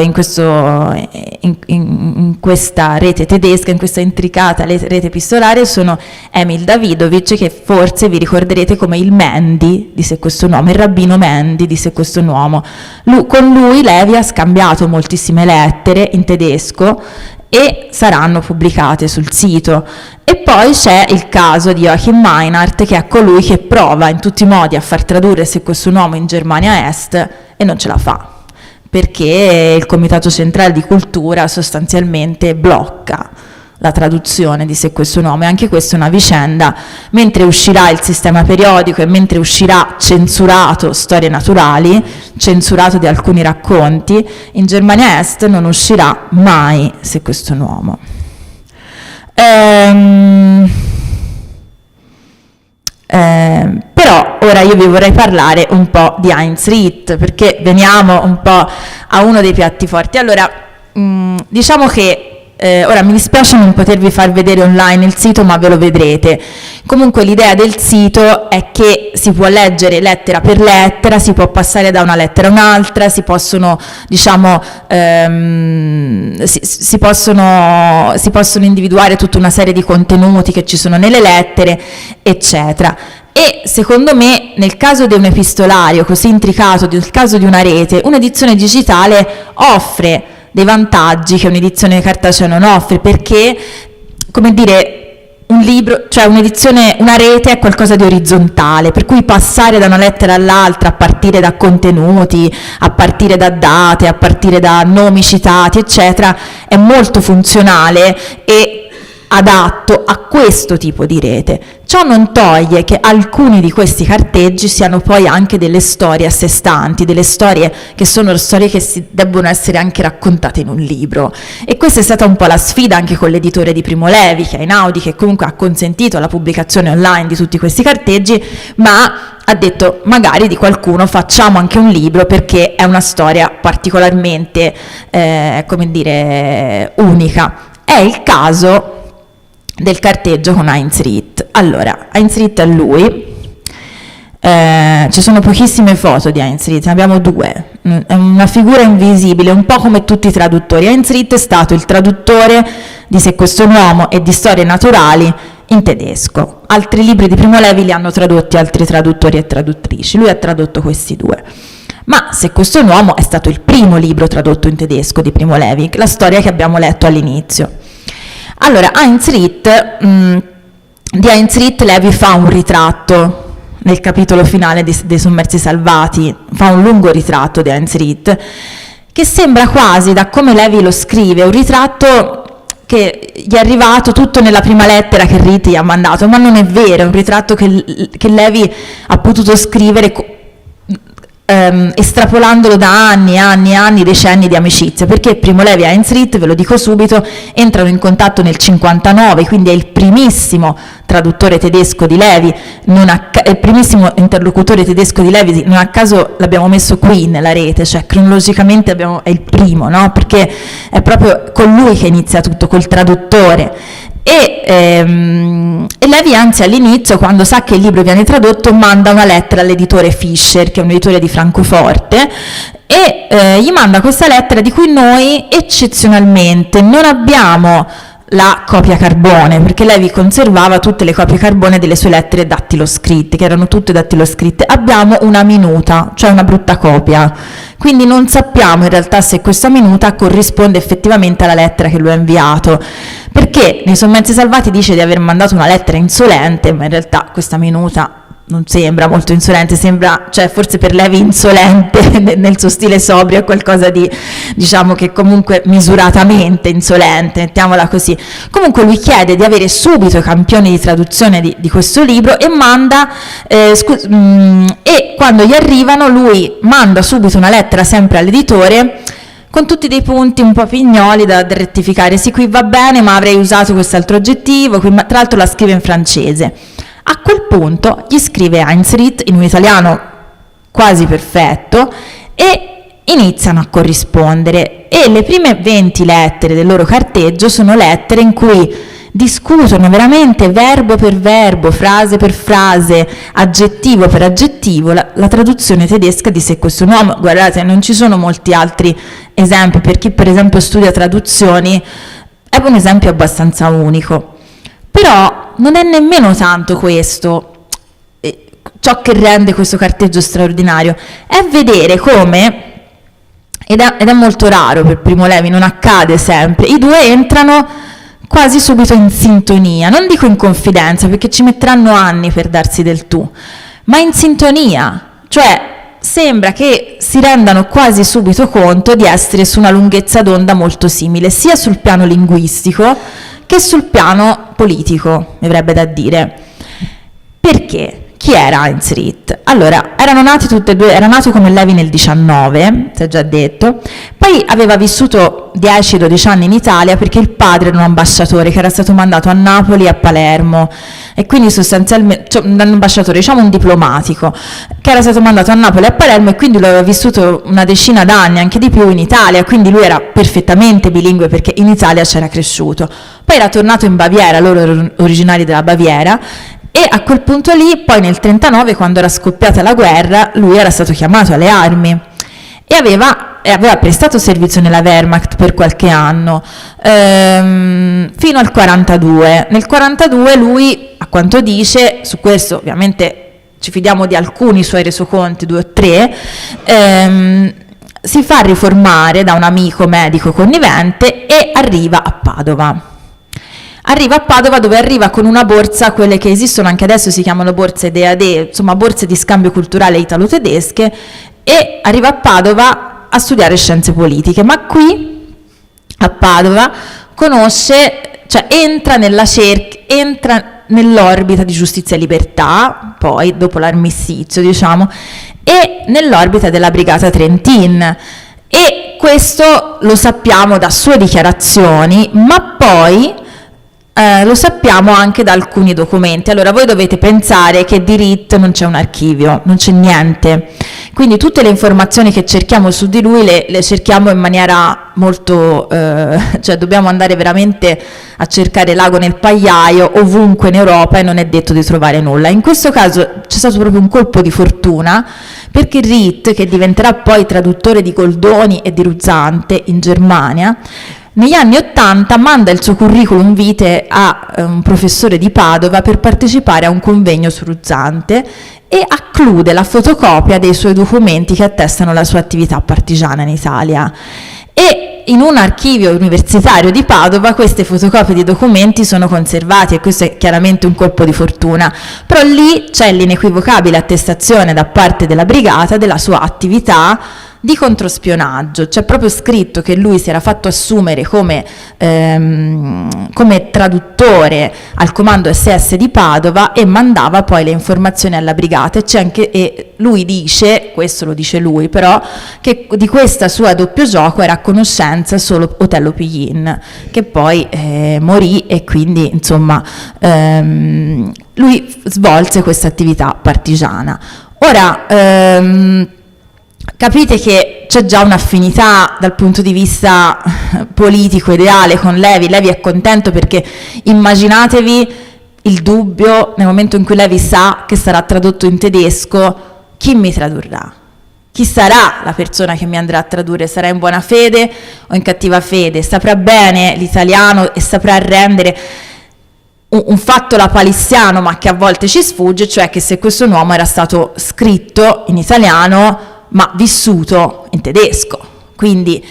rete tedesca, in questa intricata rete epistolare, sono Emil Davidovich, che forse vi ricorderete come il Mendi di Se questo uomo, il rabbino Mendi di Se questo uomo. Con lui Levi ha scambiato moltissime lettere in tedesco e saranno pubblicate sul sito. E poi c'è il caso di Joachim Meinhardt, che è colui che prova in tutti i modi a far tradurre Se questo uomo in Germania Est e non ce la fa, perché il Comitato Centrale di Cultura sostanzialmente blocca la traduzione di Se questo uomo, e anche questa è una vicenda. Mentre uscirà il sistema periodico e mentre uscirà censurato Storie naturali, censurato di alcuni racconti, in Germania Est non uscirà mai Se questo uomo. Però ora io vi vorrei parlare un po' di Heinz Ritt, perché veniamo un po' a uno dei piatti forti. Allora, diciamo che ora mi dispiace non potervi far vedere online il sito, ma ve lo vedrete. Comunque l'idea del sito è che si può leggere lettera per lettera, si può passare da una lettera a un'altra, si possono, diciamo, si possono individuare tutta una serie di contenuti che ci sono nelle lettere, eccetera. E secondo me, nel caso di un epistolario così intricato, nel caso di una rete, un'edizione digitale offre dei vantaggi che un'edizione cartacea non offre, perché, come dire, un libro, cioè un'edizione, una rete è qualcosa di orizzontale, per cui passare da una lettera all'altra, a partire da contenuti, a partire da date, a partire da nomi citati, eccetera, è molto funzionale e adatto a questo tipo di rete. Ciò non toglie che alcuni di questi carteggi siano poi anche delle storie a sé stanti, delle storie che sono storie che debbono essere anche raccontate in un libro, e questa è stata un po' la sfida anche con l'editore di Primo Levi, che è Einaudi, che comunque ha consentito la pubblicazione online di tutti questi carteggi, ma ha detto: magari di qualcuno facciamo anche un libro, perché è una storia particolarmente come dire, unica. È il caso del carteggio con Heinz Ritt. Allora, Heinz Ritt è lui, ci sono pochissime foto di Heinz Ritt, ne abbiamo due, è una figura invisibile, un po' come tutti i traduttori. Heinz Ritt è stato il traduttore di Se questo uomo e di Storie naturali in tedesco. Altri libri di Primo Levi li hanno tradotti altri traduttori e traduttrici, lui ha tradotto questi due. Ma Se questo uomo è stato il primo libro tradotto in tedesco di Primo Levi, la storia che abbiamo letto all'inizio. Allora, di Heinz Ritt Levi fa un ritratto nel capitolo finale dei Sommersi Salvati, fa un lungo ritratto di Heinz Ritt, che sembra quasi, da come Levi lo scrive, un ritratto che gli è arrivato tutto nella prima lettera che Ritt gli ha mandato, ma non è vero, è un ritratto che Levi ha potuto scrivere estrapolandolo da anni, decenni di amicizia, perché Primo Levi e Heinz Ritt, ve lo dico subito, entrano in contatto nel 59, quindi è il primissimo traduttore tedesco di Levi, è il primissimo interlocutore tedesco di Levi, non a caso l'abbiamo messo qui nella rete, cioè cronologicamente è il primo, no? Perché è proprio con lui che inizia tutto, col traduttore. E Levi, anzi, all'inizio, quando sa che il libro viene tradotto, manda una lettera all'editore Fischer, che è un editore di Francoforte, e gli manda questa lettera di cui noi eccezionalmente non abbiamo la copia carbone, perché Levi conservava tutte le copie carbone delle sue lettere dattiloscritte, che erano tutte dattiloscritte. Abbiamo una minuta, cioè una brutta copia, quindi non sappiamo in realtà se questa minuta corrisponde effettivamente alla lettera che lui ha inviato, perché nei Sommersi Salvati dice di aver mandato una lettera insolente, ma in realtà questa minuta non sembra molto insolente, sembra, cioè forse per Levi insolente nel suo stile sobrio è qualcosa di, diciamo, che comunque misuratamente insolente, mettiamola così. Comunque lui chiede di avere subito i campioni di traduzione di questo libro e manda, e quando gli arrivano lui manda subito una lettera sempre all'editore con tutti dei punti un po' pignoli da rettificare. Sì, qui va bene, ma avrei usato quest'altro aggettivo, tra l'altro la scrive in francese. A quel punto gli scrive Heinz Ritt in un italiano quasi perfetto e iniziano a corrispondere, e le prime 20 lettere del loro carteggio sono lettere in cui discutono veramente verbo per verbo, frase per frase, aggettivo per aggettivo la traduzione tedesca di Se questo uomo. Guardate, non ci sono molti altri esempi, per chi per esempio studia traduzioni è un esempio abbastanza unico. Però non è nemmeno tanto questo ciò che rende questo carteggio straordinario, è vedere come, ed è molto raro per Primo Levi, non accade sempre, i due entrano quasi subito in sintonia, non dico in confidenza perché ci metteranno anni per darsi del tu, ma in sintonia, cioè sembra che si rendano quasi subito conto di essere su una lunghezza d'onda molto simile, sia sul piano linguistico che sul piano politico, mi verrebbe da dire. Perché? Chi era Heinz Ritt? Allora, erano nati tutti e due, era nato come Levi nel 19, si è già detto, poi aveva vissuto 10-12 anni in Italia perché il padre era un ambasciatore che era stato mandato a Napoli e a Palermo, e quindi sostanzialmente, cioè, un ambasciatore, diciamo un diplomatico, che era stato mandato a Napoli e a Palermo, e quindi lui aveva vissuto una decina d'anni, anche di più, in Italia, quindi lui era perfettamente bilingue perché in Italia c'era cresciuto. Poi era tornato in Baviera, loro erano originari della Baviera, e a quel punto lì, poi nel 1939, quando era scoppiata la guerra, lui era stato chiamato alle armi e aveva prestato servizio nella Wehrmacht per qualche anno, fino al 42. Nel 42 lui, a quanto dice, su questo ovviamente ci fidiamo di alcuni suoi resoconti, 2 o 3, si fa riformare da un amico medico connivente e arriva a Padova. Arriva a Padova, dove arriva con una borsa, quelle che esistono anche adesso, si chiamano borse DAD, insomma borse di scambio culturale italo-tedesche, e arriva a Padova a studiare scienze politiche. Ma qui, a Padova, conosce, cioè entra nell'orbita di Giustizia e Libertà, poi dopo l'armistizio, diciamo, e nell'orbita della Brigata Trentin. E questo lo sappiamo da sue dichiarazioni, ma poi lo sappiamo anche da alcuni documenti. Allora, voi dovete pensare che di Ritt non c'è un archivio, non c'è niente, quindi tutte le informazioni che cerchiamo su di lui le cerchiamo in maniera molto, cioè dobbiamo andare veramente a cercare l'ago nel pagliaio ovunque in Europa, e non è detto di trovare nulla. In questo caso c'è stato proprio un colpo di fortuna, perché Ritt, che diventerà poi traduttore di Goldoni e di Ruzzante in Germania, Negli anni '80 manda il suo curriculum vitae a un professore di Padova per partecipare a un convegno su Ruzzante e acclude la fotocopia dei suoi documenti che attestano la sua attività partigiana in Italia. E in un archivio universitario di Padova queste fotocopie di documenti sono conservati, e questo è chiaramente un colpo di fortuna, però lì c'è l'inequivocabile attestazione da parte della brigata della sua attività di controspionaggio. C'è proprio scritto che lui si era fatto assumere come traduttore al comando SS di Padova e mandava poi le informazioni alla brigata, e lui dice, questo lo dice lui però, che di questa sua doppio gioco era a conoscenza solo Otello Pillin, che poi morì, e quindi insomma lui svolse questa attività partigiana. Ora capite che c'è già un'affinità dal punto di vista politico, ideale con Levi. Levi è contento perché immaginatevi il dubbio nel momento in cui Levi sa che sarà tradotto in tedesco: chi mi tradurrà? Chi sarà la persona che mi andrà a tradurre? Sarà in buona fede o in cattiva fede? Saprà bene l'italiano e saprà rendere un fatto lapalissiano, ma che a volte ci sfugge, cioè che se questo uomo era stato scritto in italiano ma vissuto in tedesco. Quindi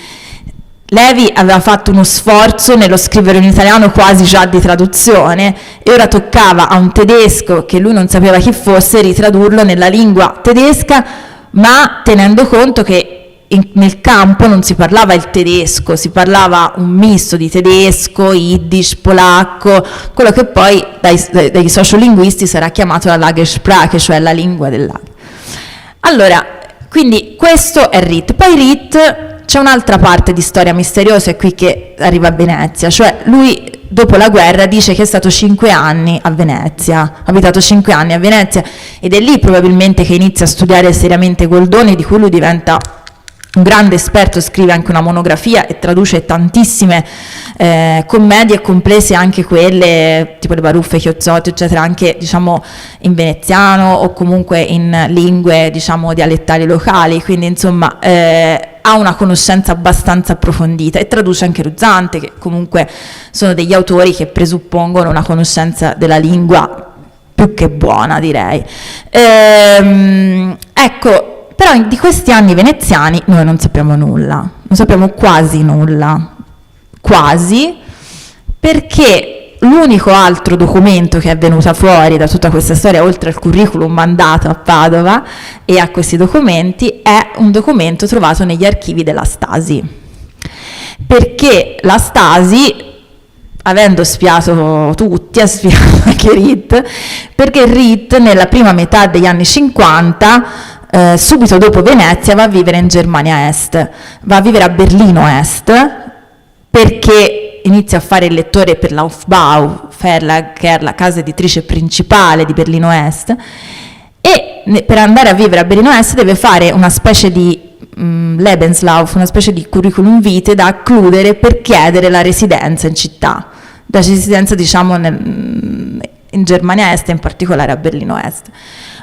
Levi aveva fatto uno sforzo nello scrivere in italiano quasi già di traduzione, e ora toccava a un tedesco che lui non sapeva chi fosse ritradurlo nella lingua tedesca, ma tenendo conto che nel campo non si parlava il tedesco, si parlava un misto di tedesco, yiddish, polacco, quello che poi dai sociolinguisti sarà chiamato la Lagersprache, cioè la lingua del lager. Allora, quindi questo è Rit. Poi Rit, c'è un'altra parte di storia misteriosa, è qui che arriva a Venezia, cioè lui dopo la guerra dice che è stato 5 anni a Venezia, ha abitato 5 anni a Venezia, ed è lì probabilmente che inizia a studiare seriamente Goldoni, di cui lui diventa un grande esperto, scrive anche una monografia e traduce tantissime commedie, comprese anche quelle tipo le Baruffe, Chiozzotti, eccetera, anche diciamo in veneziano o comunque in lingue diciamo dialettali locali, quindi insomma ha una conoscenza abbastanza approfondita, e traduce anche Ruzzante, che comunque sono degli autori che presuppongono una conoscenza della lingua più che buona, direi. Ecco, però di questi anni veneziani noi non sappiamo nulla, non sappiamo quasi nulla, perché l'unico altro documento che è venuto fuori da tutta questa storia, oltre al curriculum mandato a Padova e a questi documenti, è un documento trovato negli archivi della Stasi, perché la Stasi, avendo spiato tutti, ha spiato anche Rit, perché Rit nella prima metà degli anni 50, subito dopo Venezia, va a vivere in Germania Est, va a vivere a Berlino Est, perché inizia a fare il lettore per l'Aufbau Verlag, che è la casa editrice principale di Berlino Est, e per andare a vivere a Berlino Est deve fare una specie di Lebenslauf, una specie di curriculum vitae da accludere per chiedere la residenza in città, la residenza diciamo in Germania Est, in particolare a Berlino Est.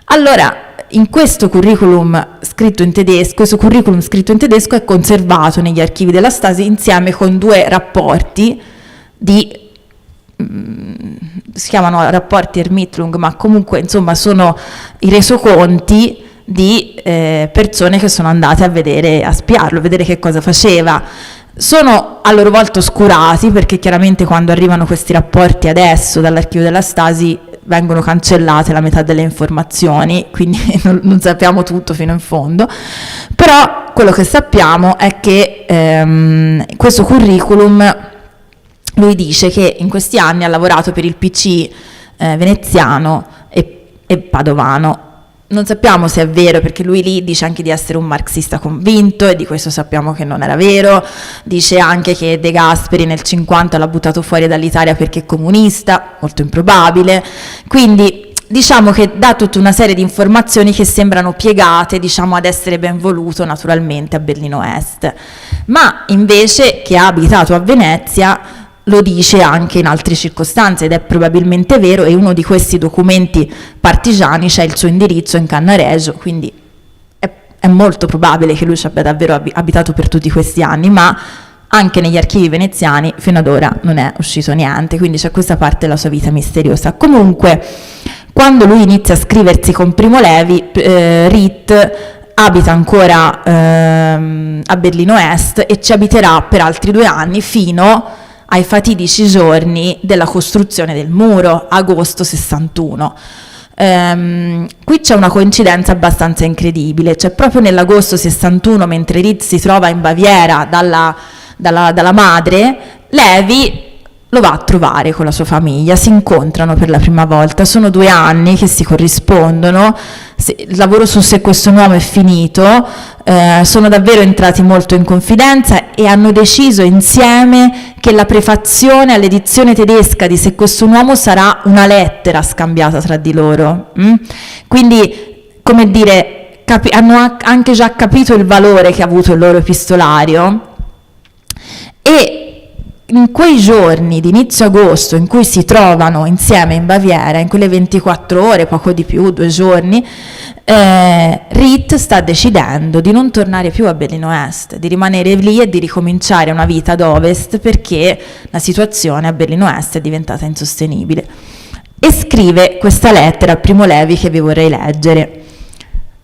Allora, in questo curriculum scritto in tedesco, è conservato negli archivi della Stasi insieme con 2 rapporti si chiamano rapporti Ermittlung, ma comunque insomma sono i resoconti di persone che sono andate a vedere, a spiarlo, a vedere che cosa faceva. Sono a loro volta oscurati, perché chiaramente quando arrivano questi rapporti adesso dall'archivio della Stasi vengono cancellate la metà delle informazioni, quindi non sappiamo tutto fino in fondo, però quello che sappiamo è che questo curriculum, lui dice che in questi anni ha lavorato per il PC veneziano e padovano. Non sappiamo se è vero, perché lui lì dice anche di essere un marxista convinto, e di questo sappiamo che non era vero. Dice anche che De Gasperi nel 50 l'ha buttato fuori dall'Italia perché è comunista, molto improbabile. Quindi diciamo che dà tutta una serie di informazioni che sembrano piegate, diciamo, ad essere ben voluto naturalmente a Berlino Est. Ma invece che ha abitato a Venezia lo dice anche in altre circostanze, ed è probabilmente vero, e uno di questi documenti partigiani c'è il suo indirizzo in Cannaregio, quindi è molto probabile che lui ci abbia davvero abitato per tutti questi anni, ma anche negli archivi veneziani fino ad ora non è uscito niente, quindi c'è questa parte della sua vita misteriosa. Comunque, quando lui inizia a scriversi con Primo Levi, Rit abita ancora a Berlino Est e ci abiterà per altri 2 anni fino ai fatidici giorni della costruzione del muro, agosto 61. Qui c'è una coincidenza abbastanza incredibile, cioè proprio nell'agosto 61, mentre Rit si trova in Baviera dalla madre, Levi lo va a trovare con la sua famiglia, si incontrano per la prima volta, sono 2 anni che si corrispondono, il lavoro su Se questo uomo è finito, sono davvero entrati molto in confidenza e hanno deciso insieme che la prefazione all'edizione tedesca di Se questo uomo sarà una lettera scambiata tra di loro. Quindi, come dire, hanno anche già capito il valore che ha avuto il loro epistolario, e in quei giorni di inizio agosto in cui si trovano insieme in Baviera, in quelle 24 ore, poco di più, 2 giorni, Rit sta decidendo di non tornare più a Berlino Est, di rimanere lì e di ricominciare una vita ad Ovest, perché la situazione a Berlino Est è diventata insostenibile. E scrive questa lettera a Primo Levi che vi vorrei leggere.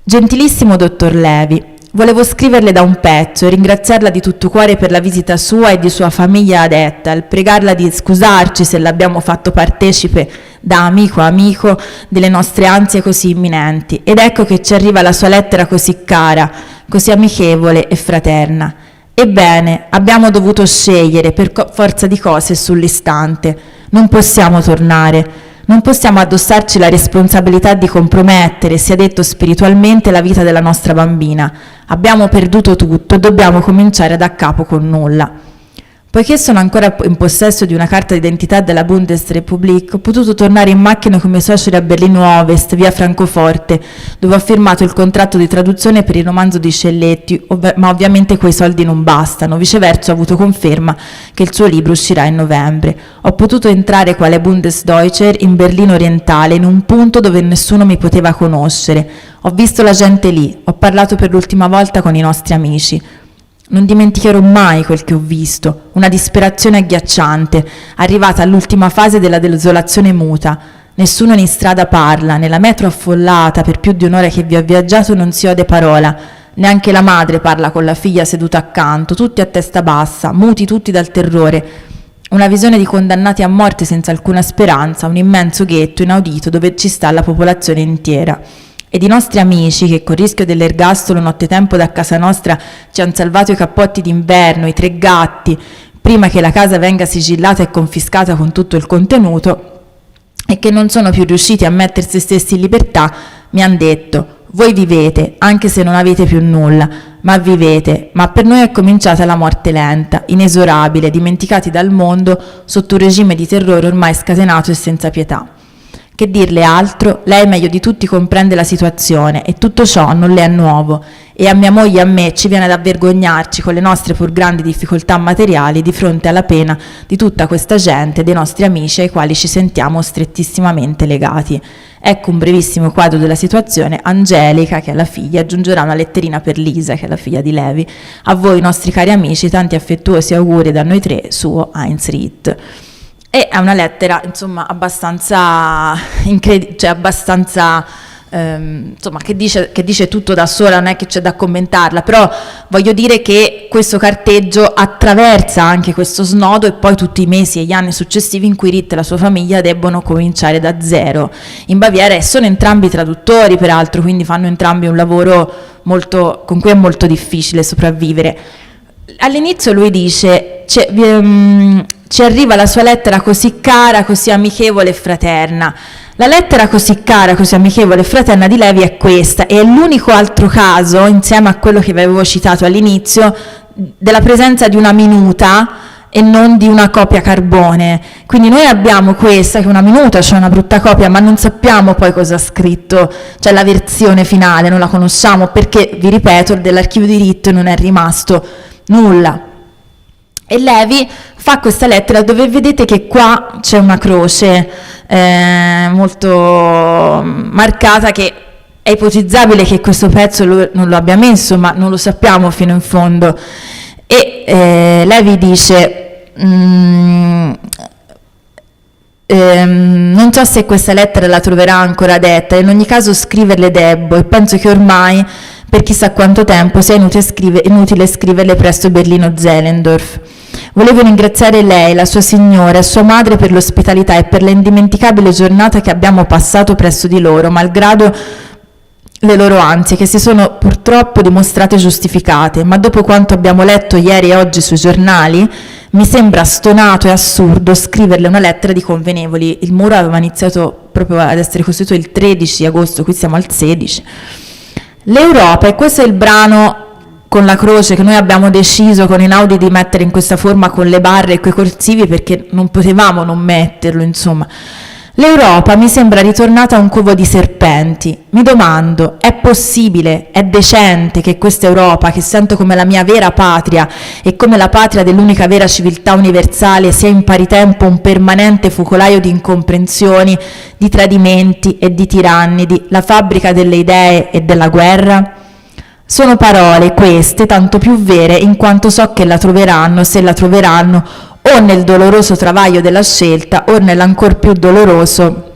Gentilissimo dottor Levi, volevo scriverle da un pezzo e ringraziarla di tutto cuore per la visita sua e di sua famiglia ad Ettal, pregarla di scusarci se l'abbiamo fatto partecipe da amico a amico delle nostre ansie così imminenti, ed ecco che ci arriva la sua lettera così cara, così amichevole e fraterna. Ebbene, abbiamo dovuto scegliere per forza di cose sull'istante, non possiamo tornare. Non possiamo addossarci la responsabilità di compromettere, sia detto spiritualmente, la vita della nostra bambina. Abbiamo perduto tutto e dobbiamo cominciare da capo con nulla. Poiché sono ancora in possesso di una carta d'identità della Bundesrepublik, ho potuto tornare in macchina con i miei suoceri a Berlino Ovest, via Francoforte, dove ho firmato il contratto di traduzione per il romanzo di Scelletti, ma ovviamente quei soldi non bastano. Viceversa ho avuto conferma che il suo libro uscirà in novembre. Ho potuto entrare quale Bundesdeutscher in Berlino orientale, in un punto dove nessuno mi poteva conoscere. Ho visto la gente lì, ho parlato per l'ultima volta con i nostri amici. Non dimenticherò mai quel che ho visto, una disperazione agghiacciante, arrivata all'ultima fase della desolazione muta. Nessuno in strada parla, nella metro affollata per più di un'ora che vi ho viaggiato non si ode parola, neanche la madre parla con la figlia seduta accanto, tutti a testa bassa, muti tutti dal terrore. Una visione di condannati a morte senza alcuna speranza, un immenso ghetto inaudito dove ci sta la popolazione intera. Ed i nostri amici che col rischio dell'ergastolo nottetempo da casa nostra ci hanno salvato i cappotti d'inverno, i 3 gatti, prima che la casa venga sigillata e confiscata con tutto il contenuto, e che non sono più riusciti a mettere se stessi in libertà, mi hanno detto: voi vivete, anche se non avete più nulla, ma vivete, ma per noi è cominciata la morte lenta, inesorabile, dimenticati dal mondo sotto un regime di terrore ormai scatenato e senza pietà. Che dirle altro? Lei meglio di tutti comprende la situazione e tutto ciò non le è nuovo, e a mia moglie e a me ci viene da vergognarci con le nostre pur grandi difficoltà materiali di fronte alla pena di tutta questa gente, dei nostri amici ai quali ci sentiamo strettissimamente legati. Ecco un brevissimo quadro della situazione. Angelica, che è la figlia, aggiungerà una letterina per Lisa, che è la figlia di Levi. A voi, nostri cari amici, tanti affettuosi auguri da noi 3, suo Heinz Rit. E è una lettera, insomma, abbastanza abbastanza insomma, che dice tutto da sola, non è che c'è da commentarla, però voglio dire che questo carteggio attraversa anche questo snodo e poi tutti i mesi e gli anni successivi in cui Rit e la sua famiglia debbono cominciare da zero in Baviera, e sono entrambi traduttori peraltro, quindi fanno entrambi un lavoro con cui è molto difficile sopravvivere. All'inizio lui dice: ci arriva la sua lettera così cara, così amichevole e fraterna. La lettera così cara, così amichevole e fraterna di Levi è questa, e è l'unico altro caso, insieme a quello che vi avevo citato all'inizio, della presenza di una minuta e non di una copia carbone. Quindi noi abbiamo questa, che è una minuta, cioè una brutta copia, ma non sappiamo poi cosa ha scritto, cioè la versione finale, non la conosciamo, perché, vi ripeto, dell'archivio di Rit non è rimasto nulla. E Levi fa questa lettera dove vedete che qua c'è una croce molto marcata, che è ipotizzabile che questo pezzo non lo abbia messo, ma non lo sappiamo fino in fondo. E Levi dice non so se questa lettera la troverà ancora detta, in ogni caso scriverle debbo, e penso che ormai per chissà quanto tempo sia inutile scriverle presso Berlino-Zehlendorf. Volevo ringraziare lei, la sua signora e sua madre per l'ospitalità e per l'indimenticabile giornata che abbiamo passato presso di loro, malgrado le loro ansie, che si sono purtroppo dimostrate giustificate, ma dopo quanto abbiamo letto ieri e oggi sui giornali, mi sembra stonato e assurdo scriverle una lettera di convenevoli. Il muro aveva iniziato proprio ad essere costruito il 13 agosto, qui siamo al 16. L'Europa, e questo è il brano con la croce che noi abbiamo deciso con Einaudi di mettere in questa forma con le barre e coi corsivi perché non potevamo non metterlo, insomma. L'Europa mi sembra ritornata a un covo di serpenti. Mi domando, è possibile, è decente che questa Europa, che sento come la mia vera patria e come la patria dell'unica vera civiltà universale, sia in pari tempo un permanente focolaio di incomprensioni, di tradimenti e di tirannidi, la fabbrica delle idee e della guerra? Sono parole queste tanto più vere in quanto so che la troveranno, se la troveranno, o nel doloroso travaglio della scelta o nell'ancor più doloroso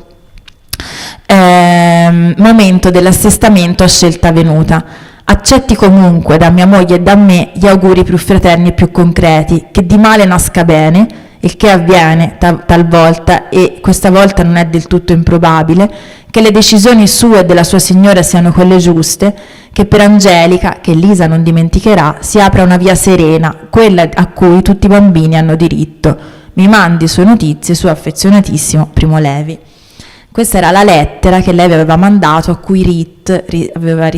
momento dell'assestamento a scelta venuta. Accetti comunque da mia moglie e da me gli auguri più fraterni e più concreti, che di male nasca bene, il che avviene talvolta e questa volta non è del tutto improbabile, che le decisioni sue e della sua signora siano quelle giuste, che per Angelica, che Lisa non dimenticherà, si apra una via serena, quella a cui tutti i bambini hanno diritto. Mi mandi sue notizie, suo affezionatissimo Primo Levi. Questa era la lettera che Levi aveva mandato, a cui Rit aveva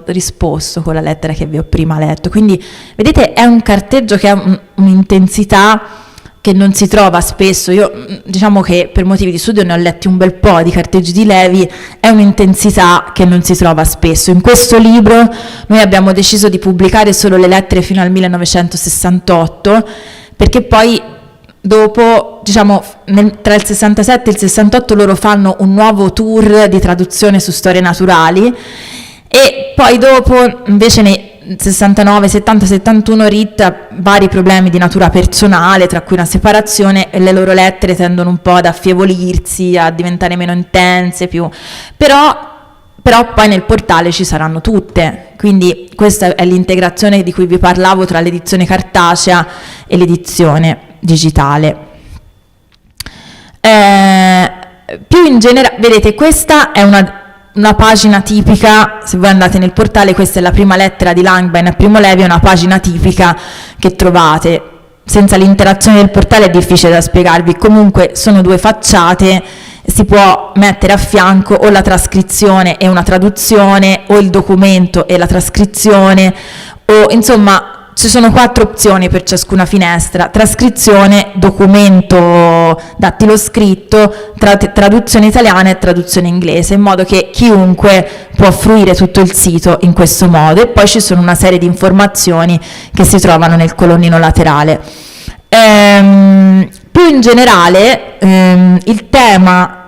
risposto con la lettera che vi ho prima letto. Quindi, vedete, è un carteggio che ha un'intensità che non si trova spesso. Io diciamo che per motivi di studio ne ho letti un bel po' di carteggi di Levi, è un'intensità che non si trova spesso. In questo libro noi abbiamo deciso di pubblicare solo le lettere fino al 1968, perché poi dopo, diciamo, tra il 67 e il 68 loro fanno un nuovo tour di traduzione su storie naturali, e poi dopo invece nei 69, 70, 71 Rit ha vari problemi di natura personale, tra cui una separazione, e le loro lettere tendono un po' ad affievolirsi, a diventare meno intense, però poi nel portale ci saranno tutte, quindi questa è l'integrazione di cui vi parlavo tra l'edizione cartacea e l'edizione digitale. Più in generale, vedete, questa è una pagina tipica. Se voi andate nel portale, questa è la prima lettera di Langbein a Primo Levi, è una pagina tipica che trovate. Senza l'interazione del portale è difficile da spiegarvi, comunque sono due facciate, si può mettere a fianco o la trascrizione e una traduzione, o il documento e la trascrizione, o insomma ci sono 4 opzioni per ciascuna finestra: trascrizione, documento dattilo scritto, traduzione italiana e traduzione inglese, in modo che chiunque può fruire tutto il sito in questo modo. E poi ci sono una serie di informazioni che si trovano nel colonnino laterale. Più in generale, il tema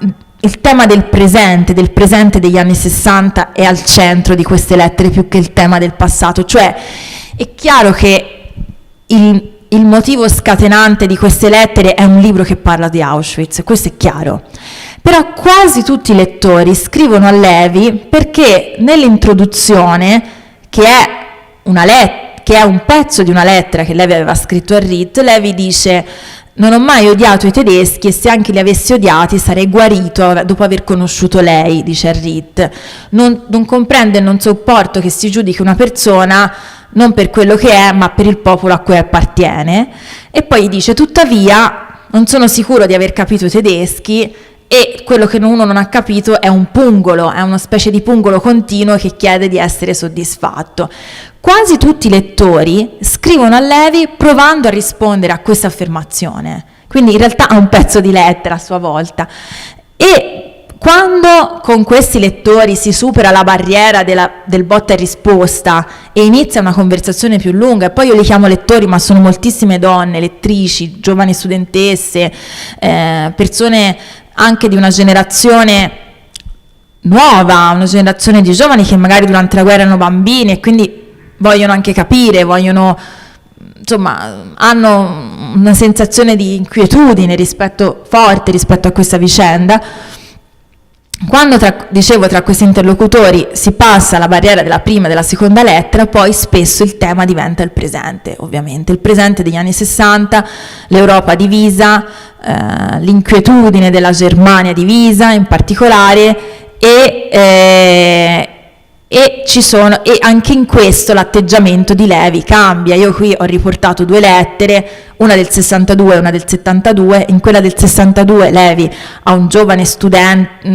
del presente degli anni 60 è al centro di queste lettere più che il tema del passato. Cioè, è chiaro che il motivo scatenante di queste lettere è un libro che parla di Auschwitz, questo è chiaro. Però quasi tutti i lettori scrivono a Levi perché nell'introduzione, che è un pezzo di una lettera che Levi aveva scritto a Rit, Levi dice: non ho mai odiato i tedeschi e se anche li avessi odiati sarei guarito dopo aver conosciuto lei, dice a Rit. Non comprendo e non sopporto che si giudichi una persona non per quello che è, ma per il popolo a cui appartiene. E poi dice: tuttavia non sono sicuro di aver capito i tedeschi, e quello che uno non ha capito è un pungolo, è una specie di pungolo continuo che chiede di essere soddisfatto. Quasi tutti i lettori scrivono a Levi provando a rispondere a questa affermazione, quindi in realtà è un pezzo di lettera a sua volta. E quando con questi lettori si supera la barriera del botta e risposta e inizia una conversazione più lunga, e poi io li chiamo lettori ma sono moltissime donne, lettrici, giovani studentesse, persone anche di una generazione nuova, una generazione di giovani che magari durante la guerra erano bambini e quindi vogliono anche capire, vogliono insomma, hanno una sensazione di inquietudine forte rispetto a questa vicenda. Quando tra questi interlocutori si passa la barriera della prima e della seconda lettera, poi spesso il tema diventa il presente, ovviamente. Il presente degli anni 60, l'Europa divisa, l'inquietudine della Germania divisa in particolare, e anche in questo l'atteggiamento di Levi cambia. Io qui ho riportato 2 lettere, una del 62 e una del 72. In quella del 62 Levi ha un giovane studente, ha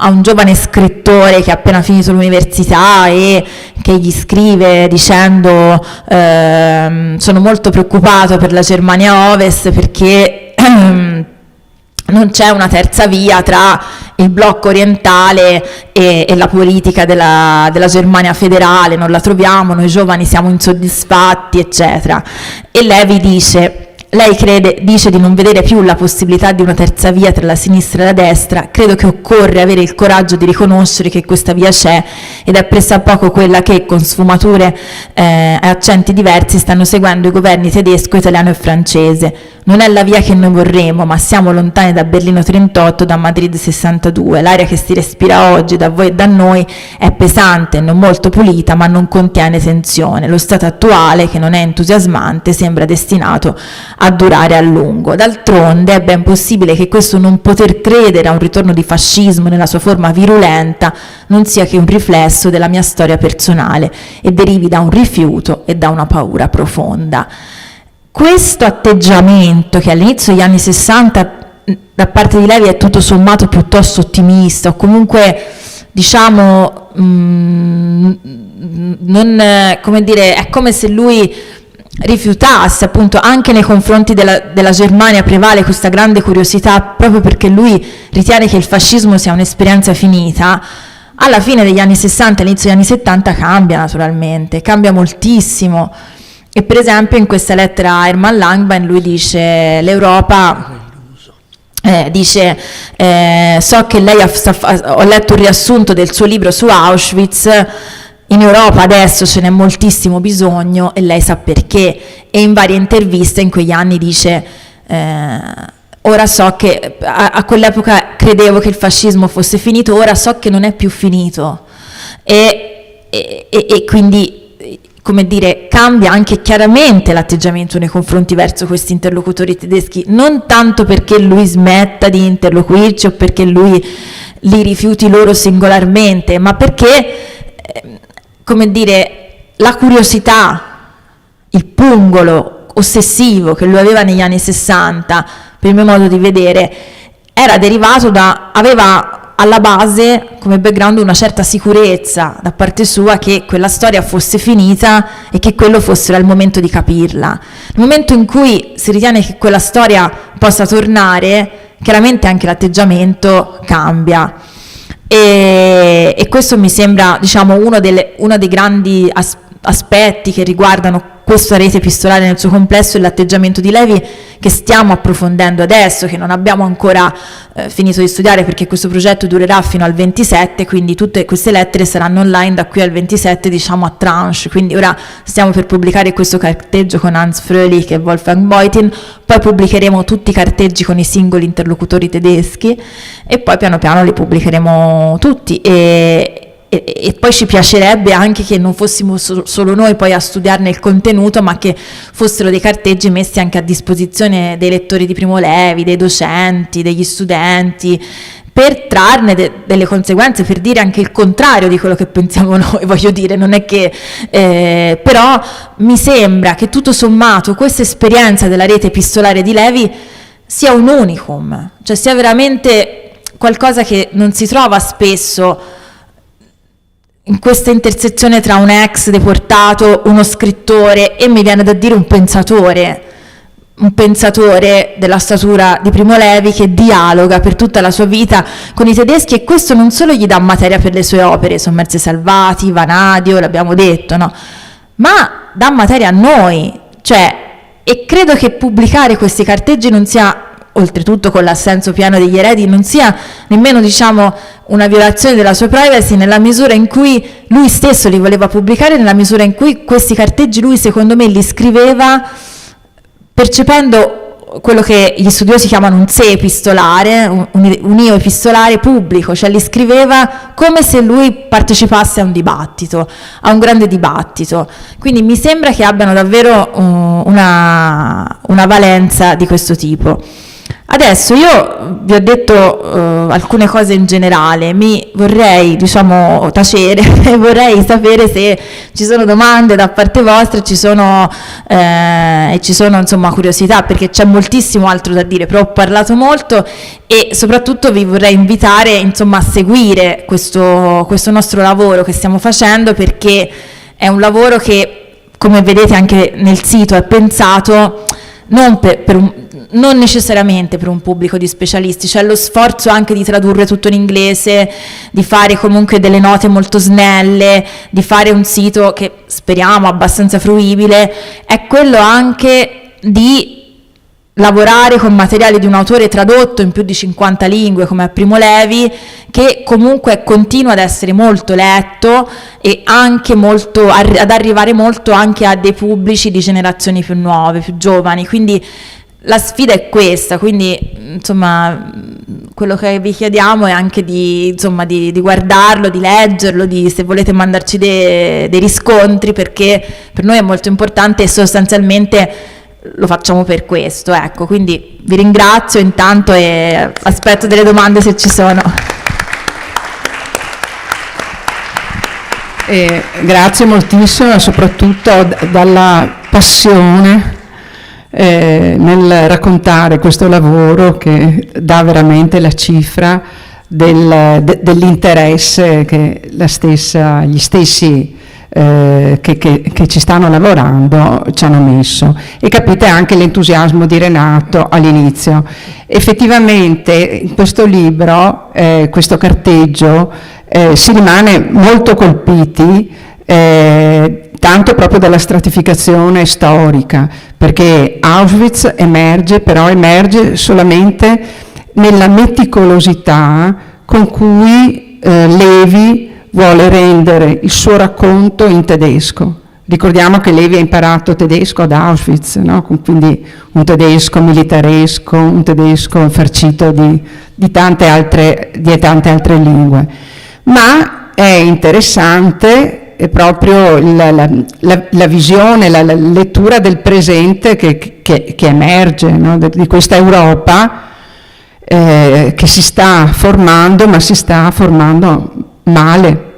un giovane scrittore che ha appena finito l'università e che gli scrive dicendo sono molto preoccupato per la Germania Ovest perché non c'è una terza via tra il blocco orientale e la politica della Germania federale, non la troviamo, noi giovani siamo insoddisfatti, eccetera. E Levi dice di non vedere più la possibilità di una terza via tra la sinistra e la destra. Credo che occorre avere il coraggio di riconoscere che questa via c'è ed è pressappoco quella che, con sfumature e accenti diversi, stanno seguendo i governi tedesco, italiano e francese. Non è la via che noi vorremmo, ma siamo lontani da Berlino 38, da Madrid 62. L'aria che si respira oggi da voi e da noi è pesante, non molto pulita, ma non contiene tensione. Lo stato attuale, che non è entusiasmante, sembra destinato a durare a lungo. D'altronde è ben possibile che questo non poter credere a un ritorno di fascismo nella sua forma virulenta non sia che un riflesso della mia storia personale e derivi da un rifiuto e da una paura profonda. Questo atteggiamento, che all'inizio degli anni 60 da parte di Levi è tutto sommato piuttosto ottimista, o comunque diciamo è come se lui rifiutasse, appunto, anche nei confronti della Germania prevale questa grande curiosità, proprio perché lui ritiene che il fascismo sia un'esperienza finita. Alla fine degli anni 60 all'inizio degli anni 70 cambia, naturalmente, cambia moltissimo. E per esempio in questa lettera a Hermann Langbein lui dice: l'Europa, so che lei ho letto un riassunto del suo libro su Auschwitz, in Europa adesso ce n'è moltissimo bisogno e lei sa perché. E in varie interviste in quegli anni dice ora so che a quell'epoca credevo che il fascismo fosse finito, ora so che non è più finito, e quindi, come dire, cambia anche chiaramente l'atteggiamento nei confronti verso questi interlocutori tedeschi, non tanto perché lui smetta di interloquirci o perché lui li rifiuti loro singolarmente, ma perché, come dire, la curiosità, il pungolo ossessivo che lui aveva negli anni 60, per il mio modo di vedere, era derivato aveva alla base come background una certa sicurezza da parte sua che quella storia fosse finita e che quello fosse il momento di capirla. Nel momento in cui si ritiene che quella storia possa tornare, chiaramente anche l'atteggiamento cambia, e questo mi sembra, diciamo, uno dei grandi aspetti che riguardano questa rete epistolare nel suo complesso, è l'atteggiamento di Levi, che stiamo approfondendo adesso, che non abbiamo ancora finito di studiare perché questo progetto durerà fino al 27, quindi tutte queste lettere saranno online da qui al 27, diciamo a tranche. Quindi ora stiamo per pubblicare questo carteggio con Hans Fröhlich e Wolfgang Beutin, poi pubblicheremo tutti i carteggi con i singoli interlocutori tedeschi e poi piano piano li pubblicheremo tutti, e poi ci piacerebbe anche che non fossimo solo noi poi a studiarne il contenuto, ma che fossero dei carteggi messi anche a disposizione dei lettori di Primo Levi, dei docenti, degli studenti, per trarne delle conseguenze, per dire anche il contrario di quello che pensiamo noi, voglio dire, non è che però mi sembra che tutto sommato questa esperienza della rete epistolare di Levi sia un unicum, cioè sia veramente qualcosa che non si trova spesso in questa intersezione tra un ex deportato, uno scrittore e, mi viene da dire, un pensatore della statura di Primo Levi, che dialoga per tutta la sua vita con i tedeschi, e questo non solo gli dà materia per le sue opere, Sommersi e Salvati, Vanadio, l'abbiamo detto, no? Ma dà materia a noi, cioè, e credo che pubblicare questi carteggi non sia oltretutto con l'assenso pieno degli eredi, non sia nemmeno, diciamo, una violazione della sua privacy, nella misura in cui lui stesso li voleva pubblicare, nella misura in cui questi carteggi lui, secondo me, li scriveva percependo quello che gli studiosi chiamano un sé epistolare, un io epistolare pubblico, cioè li scriveva come se lui partecipasse a un dibattito, a un grande dibattito. Quindi mi sembra che abbiano davvero una valenza di questo tipo. Adesso io vi ho detto alcune cose in generale, mi vorrei, diciamo, tacere e vorrei sapere se ci sono domande da parte vostra e ci sono insomma curiosità, perché c'è moltissimo altro da dire, però ho parlato molto e soprattutto vi vorrei invitare, insomma, a seguire questo nostro lavoro che stiamo facendo, perché è un lavoro che, come vedete anche nel sito, è pensato non necessariamente per un pubblico di specialisti, c'è lo sforzo anche di tradurre tutto in inglese, di fare comunque delle note molto snelle, di fare un sito che speriamo abbastanza fruibile, è quello anche di lavorare con materiali di un autore tradotto in più di 50 lingue come è Primo Levi, che comunque continua ad essere molto letto e anche molto ad arrivare molto anche a dei pubblici di generazioni più nuove, più giovani. Quindi la sfida è questa, quindi insomma quello che vi chiediamo è anche di guardarlo, di leggerlo, se volete mandarci dei riscontri, perché per noi è molto importante e sostanzialmente lo facciamo per questo, ecco. Quindi vi ringrazio intanto e aspetto delle domande se ci sono. Grazie moltissimo, soprattutto dalla passione nel raccontare questo lavoro, che dà veramente la cifra dell'interesse che gli stessi che ci stanno lavorando ci hanno messo, e capite anche l'entusiasmo di Renato all'inizio. Effettivamente in questo libro, questo carteggio, si rimane molto colpiti, tanto proprio dalla stratificazione storica, perché Auschwitz emerge solamente nella meticolosità con cui Levi vuole rendere il suo racconto in tedesco. Ricordiamo che Levi ha imparato tedesco ad Auschwitz, no? Quindi un tedesco militaresco, un tedesco farcito di tante altre lingue. Ma è interessante è proprio la visione, la lettura del presente che emerge, no? di questa Europa che si sta formando, ma si sta formando male,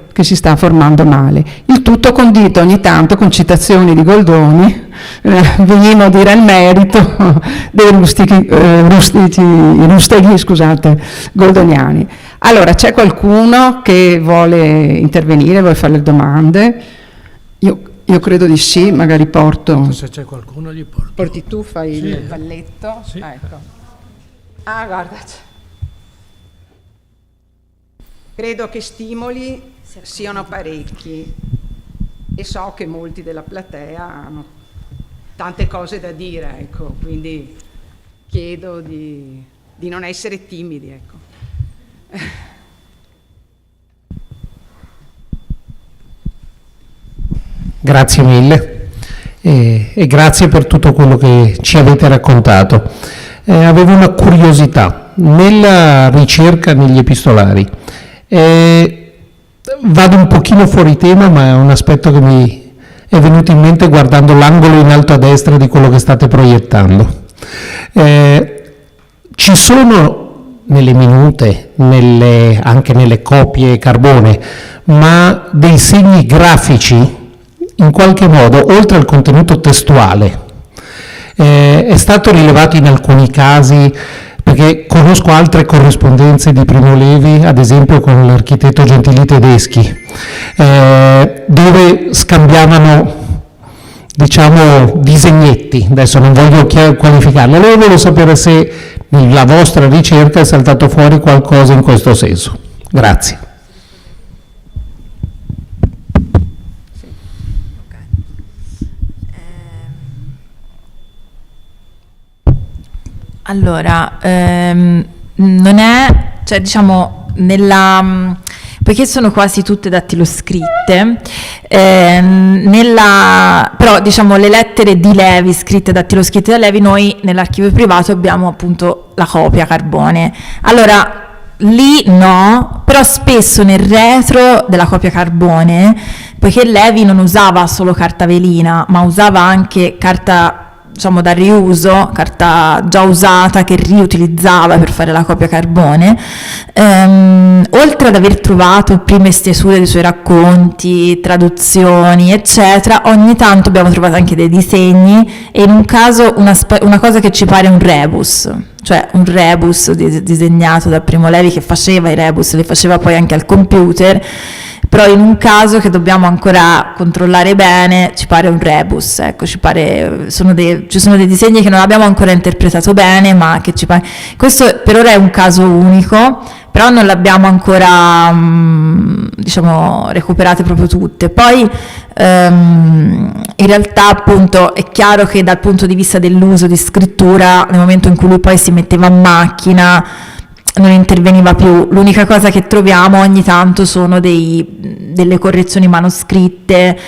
il tutto condito ogni tanto con citazioni di Goldoni, venimo a dire il merito dei rustighi goldoniani. Allora, c'è qualcuno che vuole intervenire, vuole fare le domande? Io credo di sì, magari porto. Se c'è qualcuno gli porto. Porti tu, fai Sì. il balletto? Sì. Ecco. Ah, guarda. Credo che stimoli siano parecchi e so che molti della platea hanno tante cose da dire, ecco, quindi chiedo di non essere timidi, ecco. Grazie mille e grazie per tutto quello che ci avete raccontato. Avevo una curiosità nella ricerca negli epistolari. Vado un pochino fuori tema, ma è un aspetto che mi è venuto in mente guardando l'angolo in alto a destra di quello che state proiettando. Ci sono nelle minute, anche nelle copie carbone, ma dei segni grafici in qualche modo, oltre al contenuto testuale. È stato rilevato in alcuni casi, perché conosco altre corrispondenze di Primo Levi, ad esempio con l'architetto Gentili Tedeschi, dove scambiavano, diciamo, disegnetti. Adesso non voglio qualificarli. Allora volevo sapere se nella vostra ricerca è saltato fuori qualcosa in questo senso. Grazie. Allora, non è, cioè diciamo, poiché sono quasi tutte dattiloscritte, però diciamo le lettere di Levi scritte dattiloscritte da Levi, noi nell'archivio privato abbiamo appunto la copia carbone. Allora, lì no, però spesso nel retro della copia carbone, poiché Levi non usava solo carta velina, ma usava anche carta, diciamo, da riuso, carta già usata che riutilizzava per fare la copia carbone, oltre ad aver trovato prime stesure dei suoi racconti, traduzioni, eccetera, ogni tanto abbiamo trovato anche dei disegni e in un caso una cosa che ci pare un rebus, cioè un rebus disegnato da Primo Levi, che faceva i rebus, li faceva poi anche al computer, però in un caso che dobbiamo ancora controllare bene ci pare un rebus, ecco, ci sono dei disegni che non abbiamo ancora interpretato bene, ma che ci pare. Questo per ora è un caso unico, però non l'abbiamo ancora diciamo recuperate proprio tutte. Poi in realtà appunto è chiaro che dal punto di vista dell'uso di scrittura, nel momento in cui lui poi si metteva a macchina non interveniva più. L'unica cosa che troviamo ogni tanto sono delle correzioni manoscritte,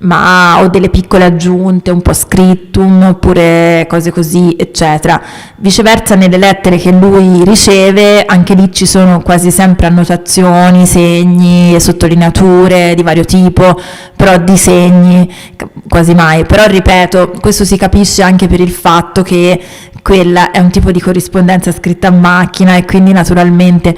o delle piccole aggiunte, un po' scriptum, oppure cose così, eccetera. Viceversa, nelle lettere che lui riceve, anche lì ci sono quasi sempre annotazioni, segni, sottolineature di vario tipo, però disegni quasi mai. Però ripeto, questo si capisce anche per il fatto che quella è un tipo di corrispondenza scritta a macchina e quindi naturalmente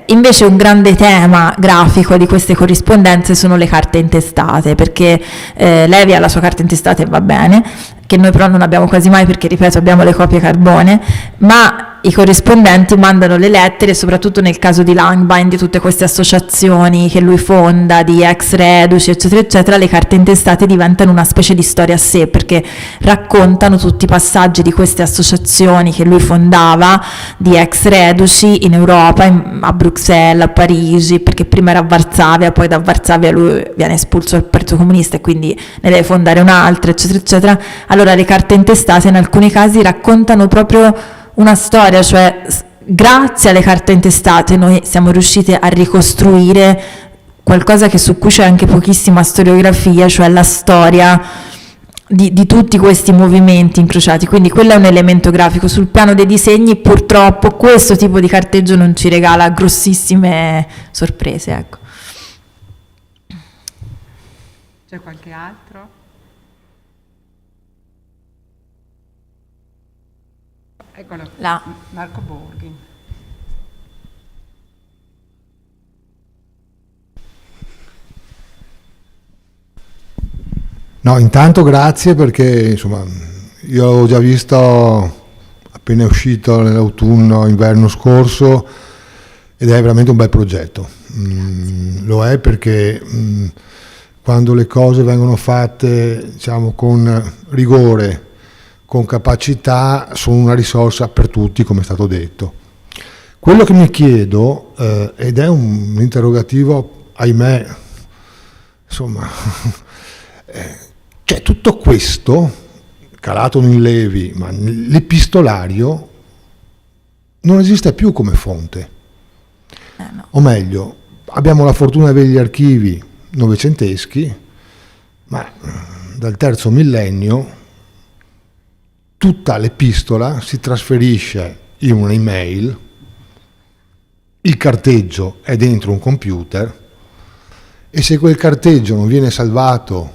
invece un grande tema grafico di queste corrispondenze sono le carte intestate, perché Levi ha la sua carta intestata e va bene, che noi però non abbiamo quasi mai perché, ripeto, abbiamo le copie carbone, ma i corrispondenti mandano le lettere, soprattutto nel caso di Langbein, di tutte queste associazioni che lui fonda, di ex reduci, eccetera, eccetera. Le carte intestate diventano una specie di storia a sé, perché raccontano tutti i passaggi di queste associazioni che lui fondava, di ex reduci in Europa, a Bruxelles, a Parigi, perché prima era a Varsavia, poi da Varsavia lui viene espulso dal Partito Comunista e quindi ne deve fondare un'altra, eccetera, eccetera. Allora le carte intestate in alcuni casi raccontano proprio una storia, cioè grazie alle carte intestate noi siamo riusciti a ricostruire qualcosa su cui c'è anche pochissima storiografia, cioè la storia di tutti questi movimenti incrociati, quindi quello è un elemento grafico. Sul piano dei disegni purtroppo questo tipo di carteggio non ci regala grossissime sorprese, ecco. C'è qualche altro? Eccolo, Là. Marco Borghi. No, intanto grazie, perché insomma io l'ho già visto appena uscito nell'autunno, inverno scorso, ed è veramente un bel progetto. Lo è perché quando le cose vengono fatte, diciamo, con rigore, con capacità, sono una risorsa per tutti, come è stato detto. Quello che mi chiedo, ed è un interrogativo, ahimè, insomma, cioè tutto questo, calato in Levi, ma l'epistolario non esiste più come fonte. No. O meglio, abbiamo la fortuna di avere gli archivi novecenteschi, ma dal terzo millennio tutta l'epistola si trasferisce in un'email, il carteggio è dentro un computer e se quel carteggio non viene salvato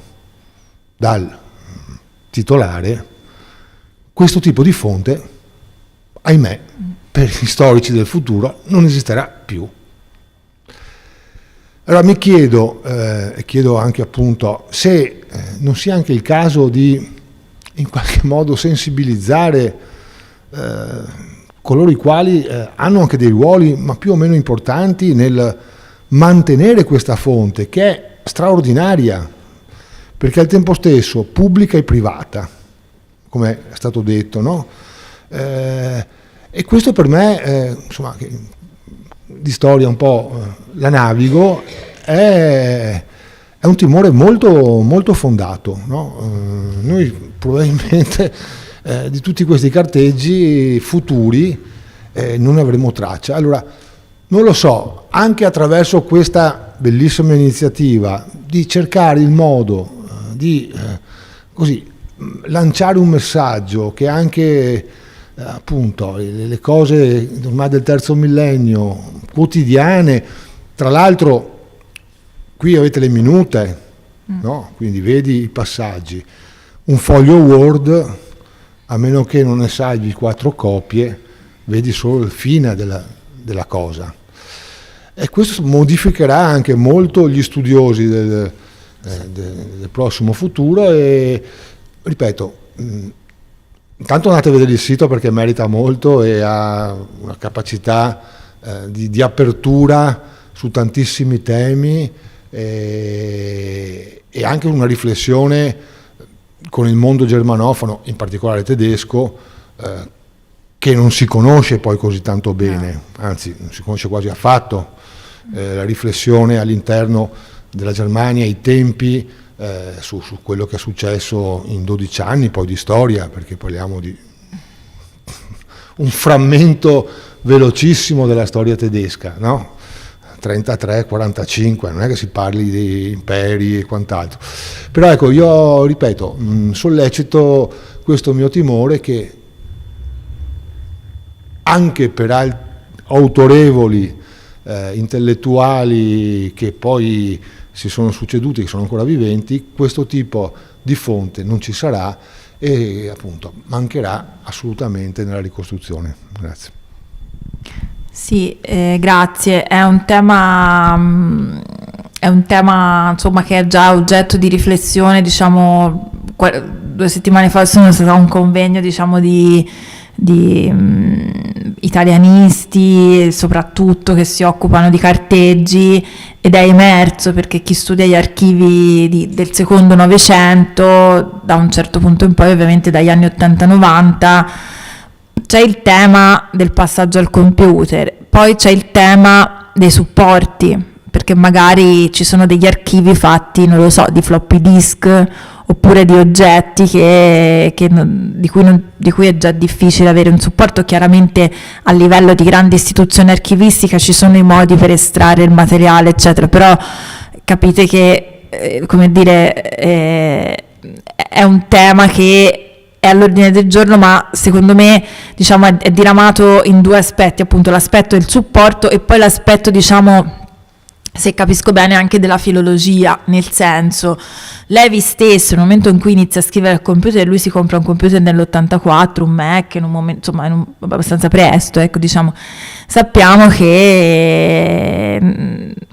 dal titolare, questo tipo di fonte, ahimè, per gli storici del futuro non esisterà più. Allora mi chiedo, e chiedo anche appunto, se non sia anche il caso di in qualche modo sensibilizzare coloro i quali hanno anche dei ruoli ma più o meno importanti nel mantenere questa fonte, che è straordinaria, perché al tempo stesso pubblica e privata, come è stato detto, no? E questo per me, insomma, di storia un po' la navigo, è un timore molto, molto fondato, no? Noi probabilmente di tutti questi carteggi futuri non avremo traccia. Allora, non lo so, anche attraverso questa bellissima iniziativa di cercare il modo di così lanciare un messaggio che anche appunto le cose ormai del terzo millennio quotidiane, tra l'altro qui avete le minute, no? Quindi vedi i passaggi, un foglio Word, a meno che non ne salvi 4 copie, vedi solo il fine della cosa. E questo modificherà anche molto gli studiosi del prossimo futuro e, ripeto, intanto andate a vedere il sito perché merita molto e ha una capacità di apertura su tantissimi temi e anche una riflessione con il mondo germanofono, in particolare tedesco, che non si conosce poi così tanto bene, anzi non si conosce quasi affatto. La riflessione all'interno della Germania, i tempi su quello che è successo in 12 anni poi di storia, perché parliamo di un frammento velocissimo della storia tedesca, no? 33-45, non è che si parli di imperi e quant'altro. Però ecco, io ripeto, sollecito questo mio timore che anche per autorevoli intellettuali che poi si sono succeduti, che sono ancora viventi, questo tipo di fonte non ci sarà e appunto mancherà assolutamente nella ricostruzione. Grazie. Sì, grazie. È un tema insomma che è già oggetto di riflessione, diciamo 2 settimane fa sono stato a un convegno, diciamo, di italianisti soprattutto che si occupano di carteggi, ed è emerso, perché chi studia gli archivi del secondo Novecento, da un certo punto in poi, ovviamente dagli anni 80-90, c'è il tema del passaggio al computer, poi c'è il tema dei supporti, perché magari ci sono degli archivi fatti, non lo so, di floppy disk oppure di oggetti di cui è già difficile avere un supporto. Chiaramente a livello di grande istituzione archivistica ci sono i modi per estrarre il materiale, eccetera, però capite che, come dire, è un tema che è all'ordine del giorno, ma secondo me, diciamo, è diramato in 2 aspetti, appunto l'aspetto del supporto e poi l'aspetto, diciamo, se capisco bene, anche della filologia, nel senso, Levi stesso nel momento in cui inizia a scrivere al computer, lui si compra un computer nell'84, un Mac, in un momento, insomma, abbastanza presto, ecco, diciamo, sappiamo che,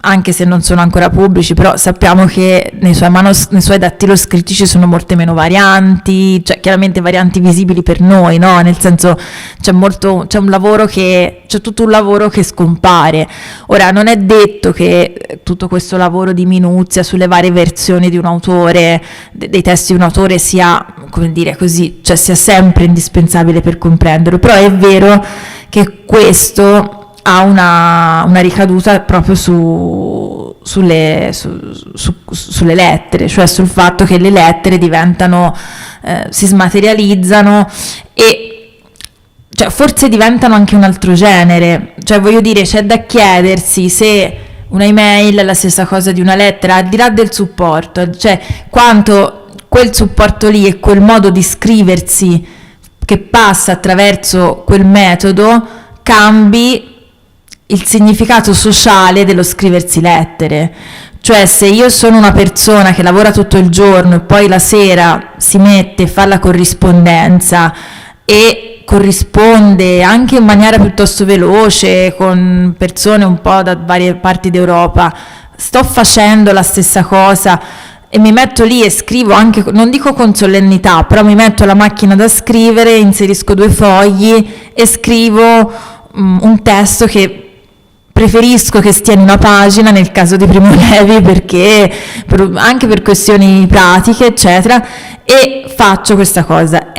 anche se non sono ancora pubblici, però sappiamo che nei suoi dattiloscritti ci sono molte meno varianti, cioè chiaramente varianti visibili per noi, no? Nel senso, c'è tutto un lavoro che scompare. Ora, non è detto che tutto questo lavoro di minuzia sulle varie versioni di un autore, dei testi di un autore, sia, come dire, così, cioè sia sempre indispensabile per comprenderlo, però è vero che questo ha una ricaduta proprio sulle lettere, cioè sul fatto che le lettere diventano, si smaterializzano e cioè forse diventano anche un altro genere, cioè voglio dire, c'è da chiedersi se una email è la stessa cosa di una lettera, al di là del supporto, cioè quanto quel supporto lì e quel modo di scriversi che passa attraverso quel metodo cambi il significato sociale dello scriversi lettere. Cioè, se io sono una persona che lavora tutto il giorno e poi la sera si mette e fa la corrispondenza e corrisponde anche in maniera piuttosto veloce con persone un po' da varie parti d'Europa, sto facendo la stessa cosa e mi metto lì e scrivo anche, non dico con solennità, però mi metto alla macchina da scrivere, inserisco 2 fogli e scrivo un testo che preferisco che stia in una pagina nel caso di Primo Levi, perché anche per questioni pratiche, eccetera, e faccio questa cosa.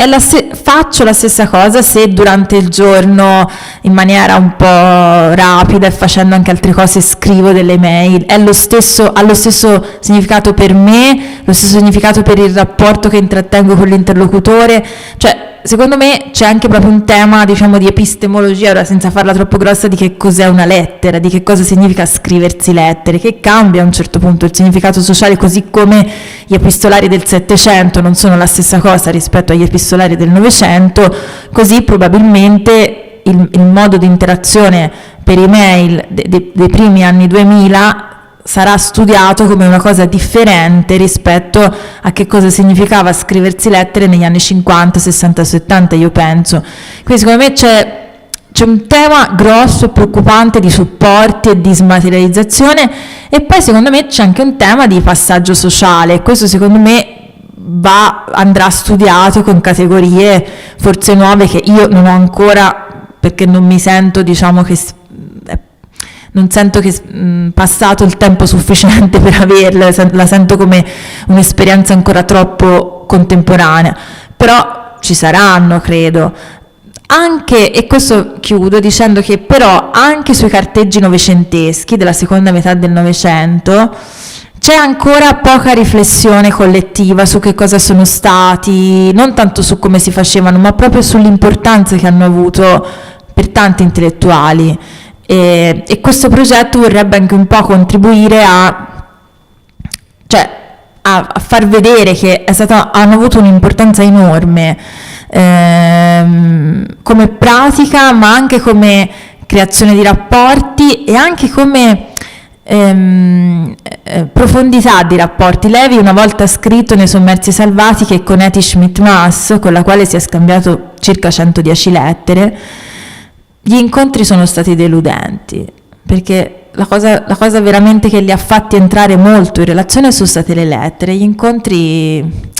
Faccio la stessa cosa se durante il giorno, in maniera un po' rapida e facendo anche altre cose, scrivo delle mail. Ha lo stesso significato per me lo stesso significato per il rapporto che intrattengo con l'interlocutore, cioè secondo me c'è anche proprio un tema, diciamo, di epistemologia, ora senza farla troppo grossa, di che cos'è una lettera, di che cosa significa scriversi lettere, che cambia a un certo punto il significato sociale, così come gli epistolari del Settecento non sono la stessa cosa rispetto agli epistolari del Novecento, così probabilmente il modo di interazione per email dei primi anni 2000 sarà studiato come una cosa differente rispetto a che cosa significava scriversi lettere negli anni 50, 60, 70, io penso. Quindi secondo me c'è un tema grosso e preoccupante di supporti e di smaterializzazione, e poi secondo me c'è anche un tema di passaggio sociale. Questo secondo me andrà studiato con categorie forse nuove che io non ho ancora, perché non mi sento, diciamo, non sento che passato il tempo sufficiente per averla, la sento come un'esperienza ancora troppo contemporanea, però ci saranno, credo. Anche, e questo chiudo dicendo che però anche sui carteggi novecenteschi della seconda metà del Novecento c'è ancora poca riflessione collettiva su che cosa sono stati, non tanto su come si facevano, ma proprio sull'importanza che hanno avuto per tanti intellettuali. E questo progetto vorrebbe anche un po' contribuire a far vedere che hanno avuto un'importanza enorme come pratica, ma anche come creazione di rapporti e anche come profondità di rapporti. Levi una volta ha scritto nei Sommersi Salvati che con Eti Schmidt-Maas, con la quale si è scambiato circa 110 lettere, gli incontri sono stati deludenti, perché la cosa veramente che li ha fatti entrare molto in relazione sono state le lettere. Gli incontri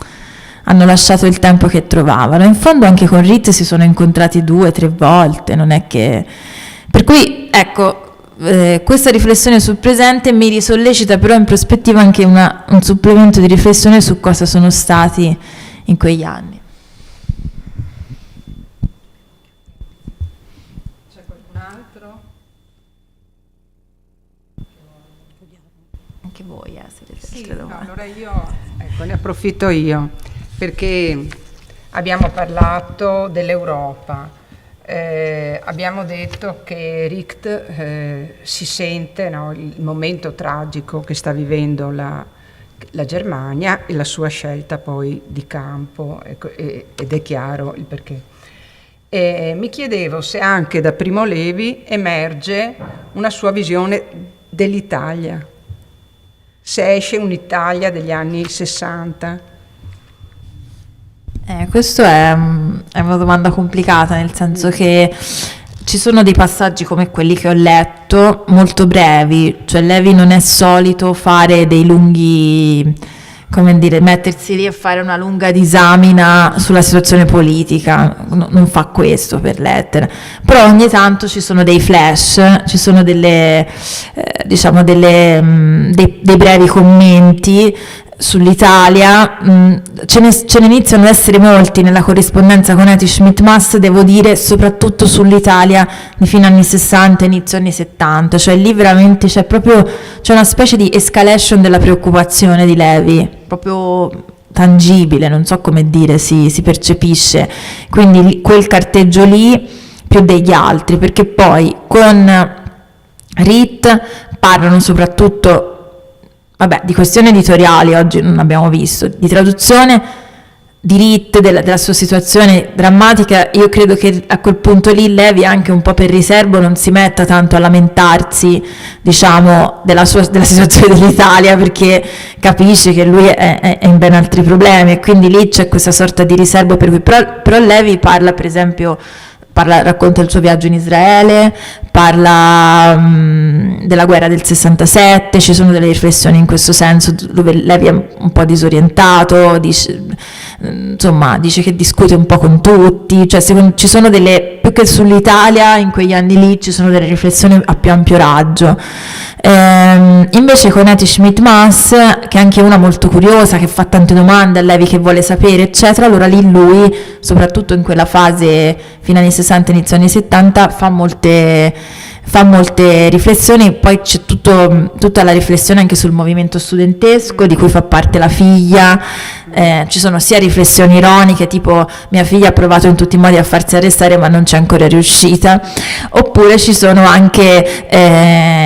hanno lasciato il tempo che trovavano. In fondo anche con Ritz si sono incontrati 2 o 3 volte, non è che... Per cui, ecco, questa riflessione sul presente mi risollecita però in prospettiva anche un supplemento di riflessione su cosa sono stati in quegli anni. Anche voi, se avete altre domande. Allora ne approfitto io, perché abbiamo parlato dell'Europa, abbiamo detto che Richt si sente, no, il momento tragico che sta vivendo la Germania e la sua scelta poi di campo, ed è chiaro il perché. E mi chiedevo se anche da Primo Levi emerge una sua visione dell'Italia, se esce un'Italia degli anni 60. Questo è una domanda complicata, nel senso che ci sono dei passaggi come quelli che ho letto, molto brevi, cioè Levi non è solito fare dei lunghi, come dire, mettersi lì e fare una lunga disamina sulla situazione politica, non fa questo per lettere, però ogni tanto ci sono dei flash, ci sono dei brevi commenti sull'Italia. Ce ne iniziano ad essere molti nella corrispondenza con Eti Schmidt-Maas, devo dire, soprattutto sull'Italia di fine anni 60, inizio anni 70, cioè lì veramente c'è una specie di escalation della preoccupazione di Levi, proprio tangibile, non so come dire, si percepisce, quindi quel carteggio lì più degli altri, perché poi con Ritt parlano soprattutto di questioni editoriali, oggi non abbiamo visto, di traduzione di Ritt, della sua situazione drammatica. Io credo che a quel punto lì Levi, anche un po' per riservo, non si metta tanto a lamentarsi, diciamo, della situazione dell'Italia, perché capisce che lui è in ben altri problemi, e quindi lì c'è questa sorta di riservo per cui, però Levi parla, per esempio, racconta il suo viaggio in Israele, parla della guerra del 67, ci sono delle riflessioni in questo senso dove Levi è un po' disorientato, dice che discute un po' con tutti, cioè ci sono più che sull'Italia in quegli anni lì ci sono delle riflessioni a più ampio raggio. Invece con Eti Schmidt-Maas, che è anche una molto curiosa, che fa tante domande a Levi, che vuole sapere eccetera, allora lì lui, soprattutto in quella fase fino agli anni 60 inizio anni 70, fa fa molte riflessioni, poi c'è tutta la riflessione anche sul movimento studentesco di cui fa parte la figlia, ci sono sia riflessioni ironiche tipo mia figlia ha provato in tutti i modi a farsi arrestare ma non c'è ancora riuscita, oppure ci sono anche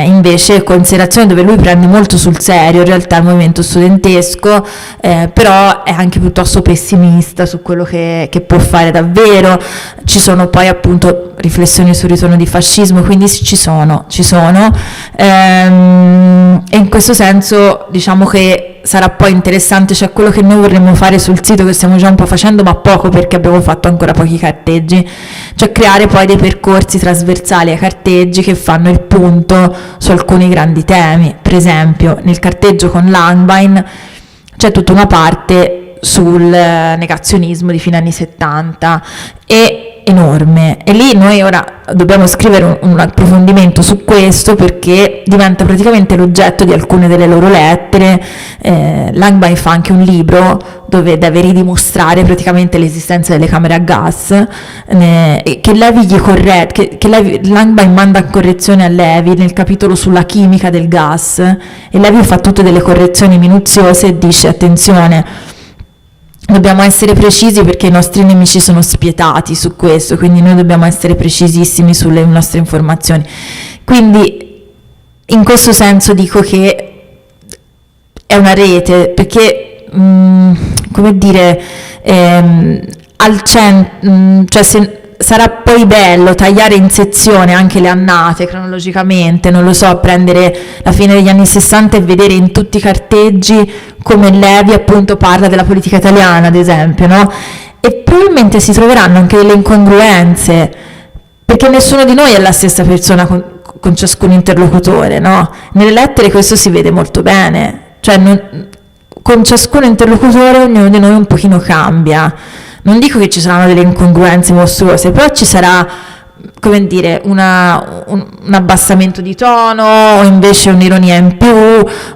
invece considerazioni dove lui prende molto sul serio in realtà il movimento studentesco, però è anche piuttosto pessimista su quello che può fare davvero. Ci sono poi appunto riflessioni sul ritorno di fascismo, quindi ci sono, e in questo senso diciamo che sarà poi interessante, cioè quello che noi vorremmo fare sul sito, che stiamo già un po' facendo ma poco perché abbiamo fatto ancora pochi carteggi, cioè creare poi dei percorsi trasversali ai carteggi che fanno il punto su alcuni grandi temi. Per esempio nel carteggio con Langbein c'è tutta una parte sul negazionismo di fine anni 70, e enorme, e lì noi ora dobbiamo scrivere un approfondimento su questo perché diventa praticamente l'oggetto di alcune delle loro lettere. Langbein fa anche un libro dove deve ridimostrare praticamente l'esistenza delle camere a gas, che Levi Langbein manda in correzione a Levi nel capitolo sulla chimica del gas, e Levi fa tutte delle correzioni minuziose e dice attenzione, dobbiamo essere precisi perché i nostri nemici sono spietati su questo, quindi noi dobbiamo essere precisissimi sulle nostre informazioni. Quindi in questo senso dico che è una rete, perché come dire, cioè sarà poi bello tagliare in sezione anche le annate cronologicamente, non lo so, prendere la fine degli anni 60 e vedere in tutti i carteggi come Levi appunto parla della politica italiana, ad esempio, no? E probabilmente si troveranno anche delle incongruenze, perché nessuno di noi è la stessa persona con ciascun interlocutore, no? Nelle lettere questo si vede molto bene, cioè con ciascun interlocutore ognuno di noi un pochino cambia. Non dico che ci saranno delle incongruenze mostruose, però ci sarà, come dire, un abbassamento di tono, o invece un'ironia in più,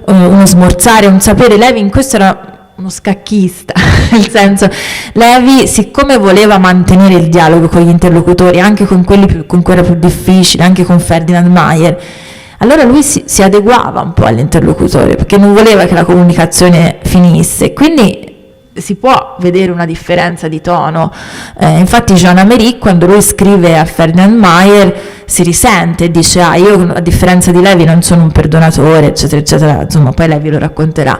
uno smorzare, un sapere. Levi in questo era uno scacchista, nel senso, Levi, siccome voleva mantenere il dialogo con gli interlocutori, anche con quelli con cui era più difficile, anche con Ferdinand Mayer, allora lui si adeguava un po' all'interlocutore, perché non voleva che la comunicazione finisse, quindi si può vedere una differenza di tono. Infatti Jean Améry, quando lui scrive a Ferdinand Mayer, si risente e dice io a differenza di Levi non sono un perdonatore, eccetera eccetera, insomma poi Levi lo racconterà.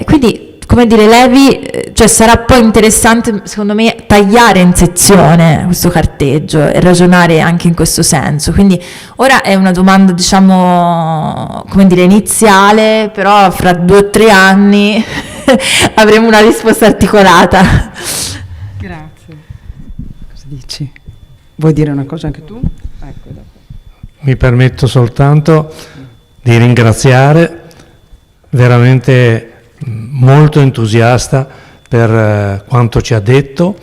Quindi come dire, Levi, cioè sarà poi interessante secondo me tagliare in sezione questo carteggio e ragionare anche in questo senso. Quindi ora è una domanda, diciamo, come dire, iniziale, però fra 2 o 3 anni avremo una risposta articolata. Grazie. Cosa dici? Vuoi dire una cosa anche tu? Ecco, dopo. Mi permetto soltanto di ringraziare, veramente molto entusiasta per quanto ci ha detto,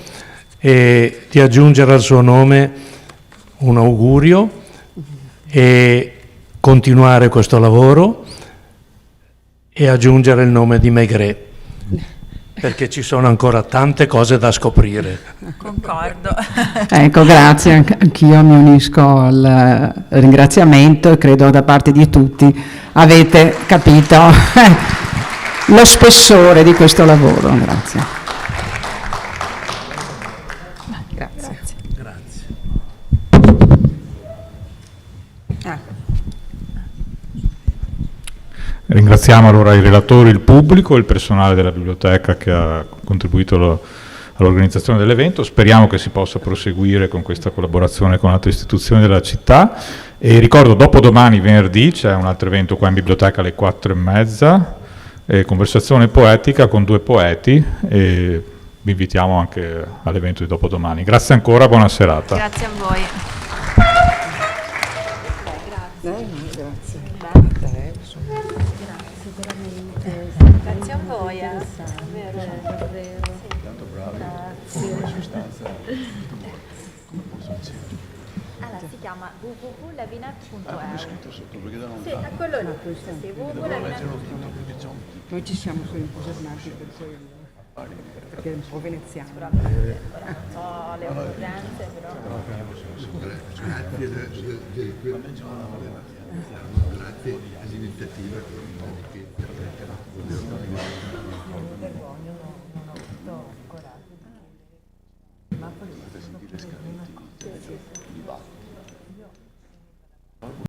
e di aggiungere al suo nome un augurio e continuare questo lavoro, e aggiungere il nome di Maigret, perché ci sono ancora tante cose da scoprire. Concordo. Ecco, grazie, anch'io mi unisco al ringraziamento e credo da parte di tutti avete capito lo spessore di questo lavoro. Grazie. Grazie. Ringraziamo allora i relatori, il pubblico e il personale della biblioteca che ha contribuito all'organizzazione dell'evento. Speriamo che si possa proseguire con questa collaborazione con altre istituzioni della città, e ricordo dopodomani venerdì c'è un altro evento qua in biblioteca alle 4:30, conversazione poetica con 2 poeti, e vi invitiamo anche all'evento di dopodomani. Grazie ancora, buona serata. Grazie a voi. Grazie a voi. Allora, si chiama www.levinet.eu. Sì, è quello lì. Sì, www.levinet.eu. Noi ci siamo solo entusiasmati per quello, perché è un po' veneziano. So le occorrenze, però. Grazie all'iniziativa vergogno, non ho avuto coraggio di chiedere. Ma poi